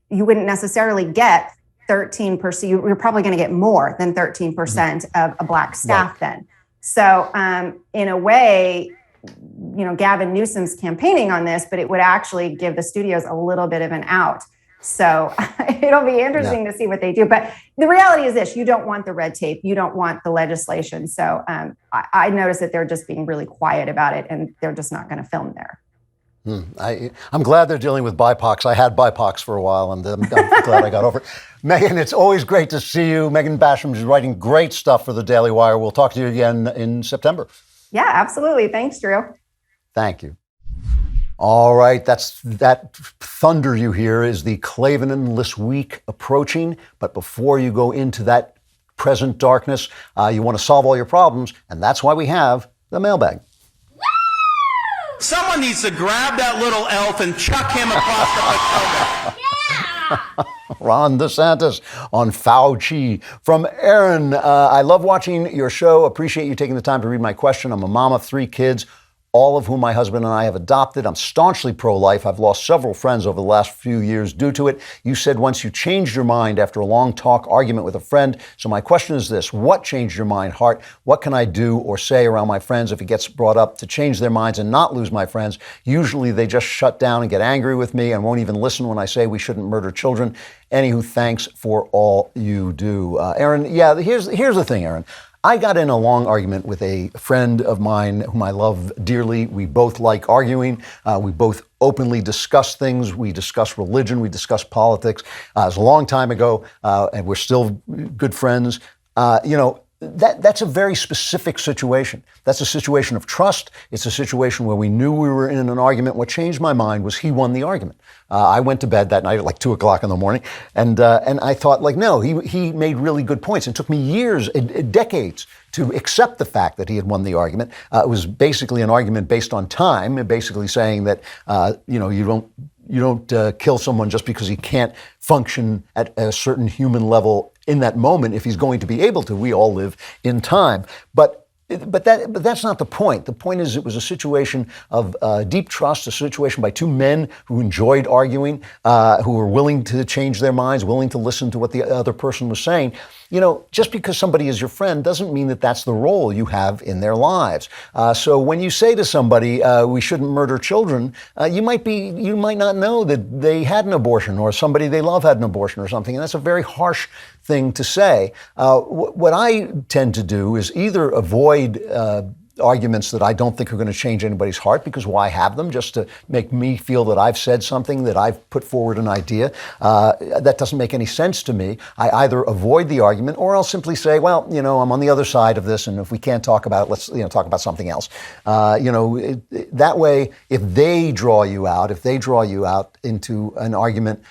You wouldn't necessarily get 13%. You're probably going to get more than 13% of a Black staff then. So in a way, Gavin Newsom's campaigning on this, but it would actually give the studios a little bit of an out. So it'll be interesting to see what they do. But the reality is this: you don't want the red tape. You don't want the legislation. So I noticed that they're just being really quiet about it, and they're just not going to film there. I'm glad they're dealing with BIPOCs. I had BIPOCs for a while, and I'm glad I got over it. Megan, it's always great to see you. Megan Basham is writing great stuff for the Daily Wire. We'll talk to you again in September. Yeah, absolutely. Thanks, Drew. Thank you. All right, that thunder you hear is the Klavan-less week approaching. But before you go into that present darkness, you want to solve all your problems, and that's why we have the mailbag. Someone needs to grab that little elf and chuck him across the Potomac. Ron DeSantis on Fauci. From Aaron, I love watching your show. Appreciate you taking the time to read my question. I'm a mom of 3 kids, all of whom my husband and I have adopted. I'm staunchly pro-life. I've lost several friends over the last few years due to it. You said once you changed your mind after a long argument with a friend. So my question is this: what changed your mind, Hart? What can I do or say around my friends if it gets brought up to change their minds and not lose my friends? Usually they just shut down and get angry with me and won't even listen when I say we shouldn't murder children. Anywho, thanks for all you do. Aaron, here's the thing, Aaron. I got in a long argument with a friend of mine whom I love dearly. We both like arguing. We both openly discuss things. We discuss religion. We discuss politics. It was a long time ago, and we're still good friends. That's a very specific situation. That's a situation of trust. It's a situation where we knew we were in an argument. What changed my mind was he won the argument. I went to bed that night at like 2 o'clock in the morning, and I thought, no, he made really good points. It took me years, decades, to accept the fact that he had won the argument. It was basically an argument based on time, basically saying that you don't kill someone just because he can't function at a certain human level in that moment if he's going to be able to. We all live in time. But that's not the point. The point is it was a situation of deep trust, a situation by 2 men who enjoyed arguing, who were willing to change their minds, willing to listen to what the other person was saying. just because somebody is your friend doesn't mean that that's the role you have in their lives. So when you say to somebody, we shouldn't murder children, you might not know that they had an abortion or somebody they love had an abortion or something. And that's a very harsh thing to say. What I tend to do is either avoid arguments that I don't think are going to change anybody's heart, because why have them? Just to make me feel that I've said something, that I've put forward an idea. That doesn't make any sense to me. I either avoid the argument, or I'll simply say, well, I'm on the other side of this, and if we can't talk about it, let's talk about something else. That way, if they draw you out into an argument,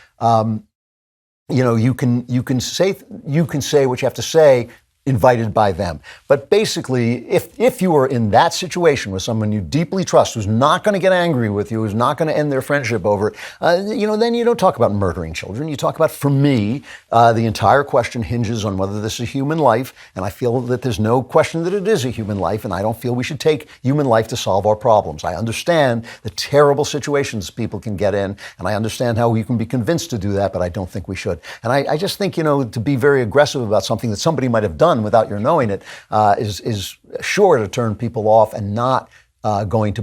you can say what you have to say, invited by them. But basically, if you are in that situation with someone you deeply trust, who's not going to get angry with you, who's not going to end their friendship over it, then you don't talk about murdering children. You talk about, for me, the entire question hinges on whether this is a human life, and I feel that there's no question that it is a human life, and I don't feel we should take human life to solve our problems. I understand the terrible situations people can get in, and I understand how you can be convinced to do that, but I don't think we should. And I just think, to be very aggressive about something that somebody might have done without your knowing it is sure to turn people off and not going to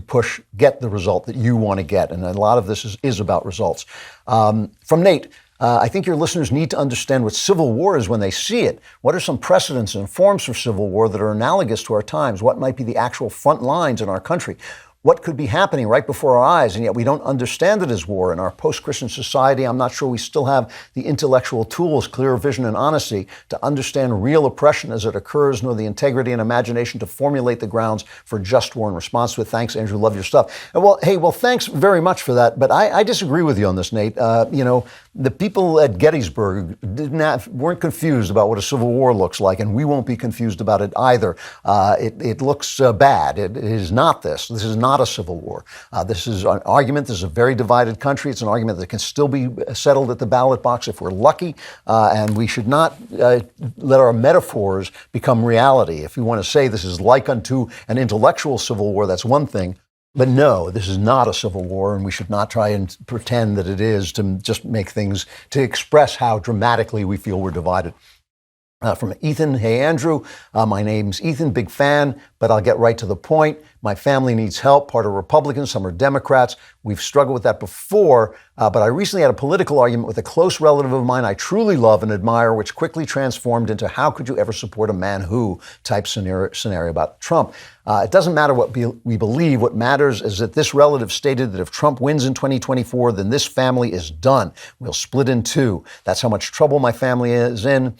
get the result that you want to get. And a lot of this is about results. From Nate, I think your listeners need to understand what civil war is when they see it. What are some precedents and forms for civil war that are analogous to our times? What might be the actual front lines in our country? What could be happening right before our eyes, and yet we don't understand it as war? In our post-Christian society, I'm not sure we still have the intellectual tools, clear vision, and honesty to understand real oppression as it occurs, nor the integrity and imagination to formulate the grounds for just war in response to it. Thanks, Andrew. Love your stuff. Well, thanks very much for that. But I disagree with you on this, Nate. The people at Gettysburg weren't confused about what a civil war looks like, and we won't be confused about it either. It looks bad. It is not this. This is not a civil war. This is an argument. This is a very divided country. It's an argument that can still be settled at the ballot box if we're lucky, and we should not let our metaphors become reality. If we want to say this is like unto an intellectual civil war, that's one thing. But no, this is not a civil war, and we should not try and pretend that it is to just make things, to express how dramatically we feel we're divided. From Ethan, hey Andrew, my name's Ethan, big fan, but I'll get right to the point. My family needs help, part of Republicans, some are Democrats. We've struggled with that before, but I recently had a political argument with a close relative of mine I truly love and admire, which quickly transformed into how could you ever support a man who type scenario about Trump. It doesn't matter what we believe. What matters is that this relative stated that if Trump wins in 2024, then this family is done. We'll split in two. That's how much trouble my family is in.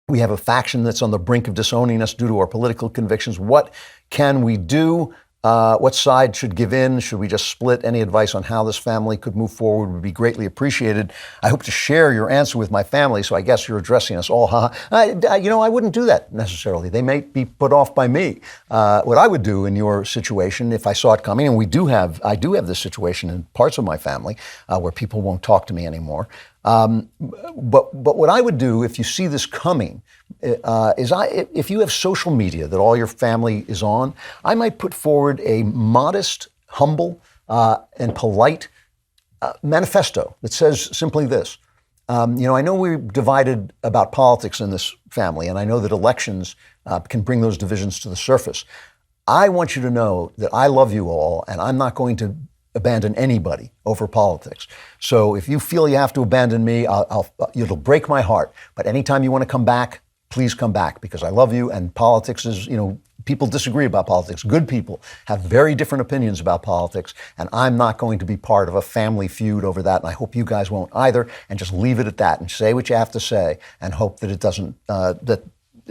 We have a faction that's on the brink of disowning us due to our political convictions. What can we do? What side should give in? Should we just split? Any advice on how this family could move forward would be greatly appreciated. I hope to share your answer with my family, so I guess you're addressing us all. I wouldn't do that necessarily. They may be put off by me. What I would do in your situation, if I saw it coming, and I do have this situation in parts of my family where people won't talk to me anymore. But what I would do if you see this coming if you have social media that all your family is on, I might put forward a modest, humble, and polite manifesto that says simply this. I know we're divided about politics in this family, and I know that elections can bring those divisions to the surface. I want you to know that I love you all, and I'm not going to abandon anybody over politics. So if you feel you have to abandon me, it'll break my heart. But anytime you want to come back, please come back, because I love you. And politics is, people disagree about politics. Good people have very different opinions about politics. And I'm not going to be part of a family feud over that. And I hope you guys won't either. And just leave it at that and say what you have to say and hope that it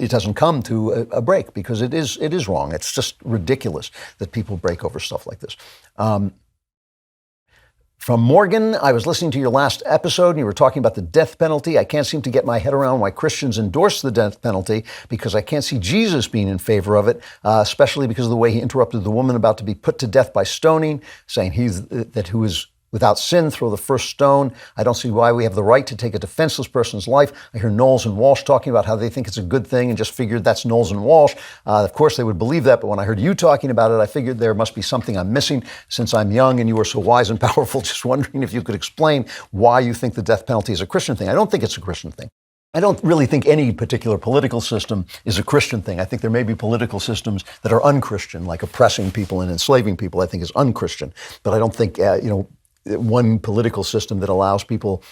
doesn't come to a break, because it is wrong. It's just ridiculous that people break over stuff like this. From Morgan, I was listening to your last episode and you were talking about the death penalty. I can't seem to get my head around why Christians endorse the death penalty, because I can't see Jesus being in favor of it, especially because of the way he interrupted the woman about to be put to death by stoning, saying who is without sin, throw the first stone. I don't see why we have the right to take a defenseless person's life. I hear Knowles and Walsh talking about how they think it's a good thing and just figured that's Knowles and Walsh. Of course, they would believe that, but when I heard you talking about it, I figured there must be something I'm missing since I'm young and you are so wise and powerful. Just wondering if you could explain why you think the death penalty is a Christian thing. I don't think it's a Christian thing. I don't really think any particular political system is a Christian thing. I think there may be political systems that are unchristian, like oppressing people and enslaving people, I think is unchristian. But I don't think, one political system that allows people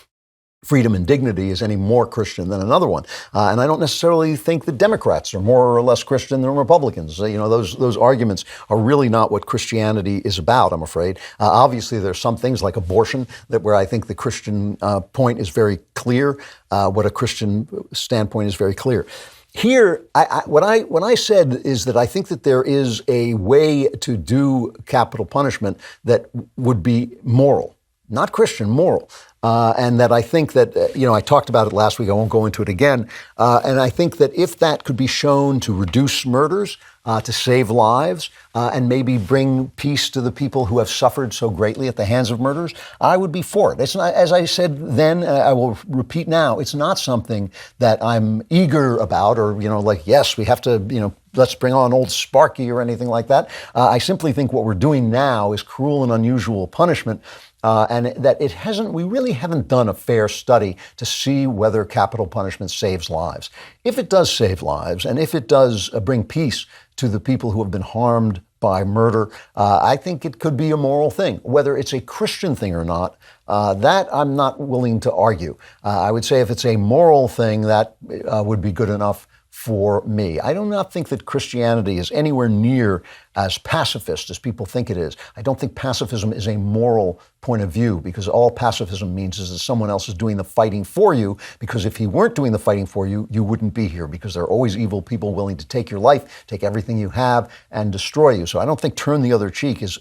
freedom and dignity is any more Christian than another one. And I don't necessarily think that Democrats are more or less Christian than Republicans. Those arguments are really not what Christianity is about, I'm afraid. Obviously, there's some things like abortion where I think the Christian point is very clear, what a Christian standpoint is very clear. Here, what I said is that I think that there is a way to do capital punishment that would be moral, not Christian, moral. And that I think that, I talked about it last week, I won't go into it again. And I think that if that could be shown to reduce murders, to save lives, and maybe bring peace to the people who have suffered so greatly at the hands of murderers, I would be for it. It's not, as I said then, I will repeat now, it's not something that I'm eager about or, yes, we have to, let's bring on old Sparky or anything like that. I simply think what we're doing now is cruel and unusual punishment. And that we really haven't done a fair study to see whether capital punishment saves lives. If it does save lives, and if it does bring peace to the people who have been harmed by murder, I think it could be a moral thing. Whether it's a Christian thing or not, that I'm not willing to argue. I would say if it's a moral thing, that would be good enough for me. I do not think that Christianity is anywhere near as pacifist as people think it is. I don't think pacifism is a moral point of view, because all pacifism means is that someone else is doing the fighting for you, because if he weren't doing the fighting for you, you wouldn't be here, because there are always evil people willing to take your life, take everything you have, and destroy you. So I don't think turn the other cheek is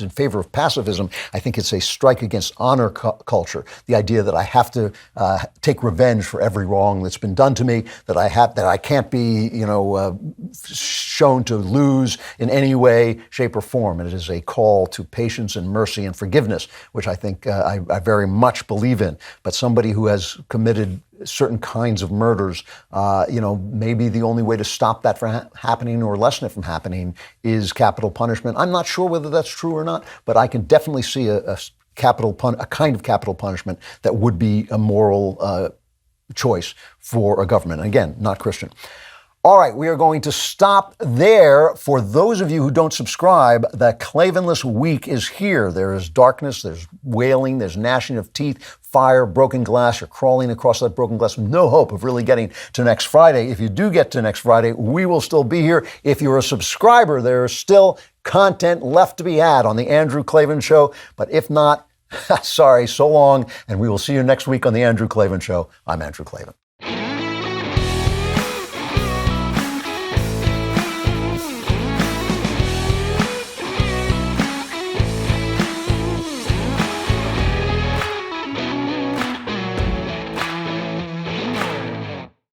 in favor of pacifism. I think it's a strike against honor culture, the idea that I have to take revenge for every wrong that's been done to me, that I can't be, shown to lose in any way, shape, or form. And it is a call to patience and mercy and forgiveness, which I think I very much believe in. But somebody who has committed certain kinds of murders, maybe the only way to stop that from happening or lessen it from happening is capital punishment. I'm not sure whether that's true or not, but I can definitely see a kind of capital punishment that would be a moral choice for a government. And again, not Christian. All right, we are going to stop there. For those of you who don't subscribe, the Klavanless week is here. There is darkness, there's wailing, there's gnashing of teeth, fire, broken glass. You're crawling across that broken glass with no hope of really getting to next Friday. If you do get to next Friday, we will still be here. If you're a subscriber, there is still content left to be had on The Andrew Klavan Show. But if not, sorry, so long, and we will see you next week on The Andrew Klavan Show. I'm Andrew Klavan.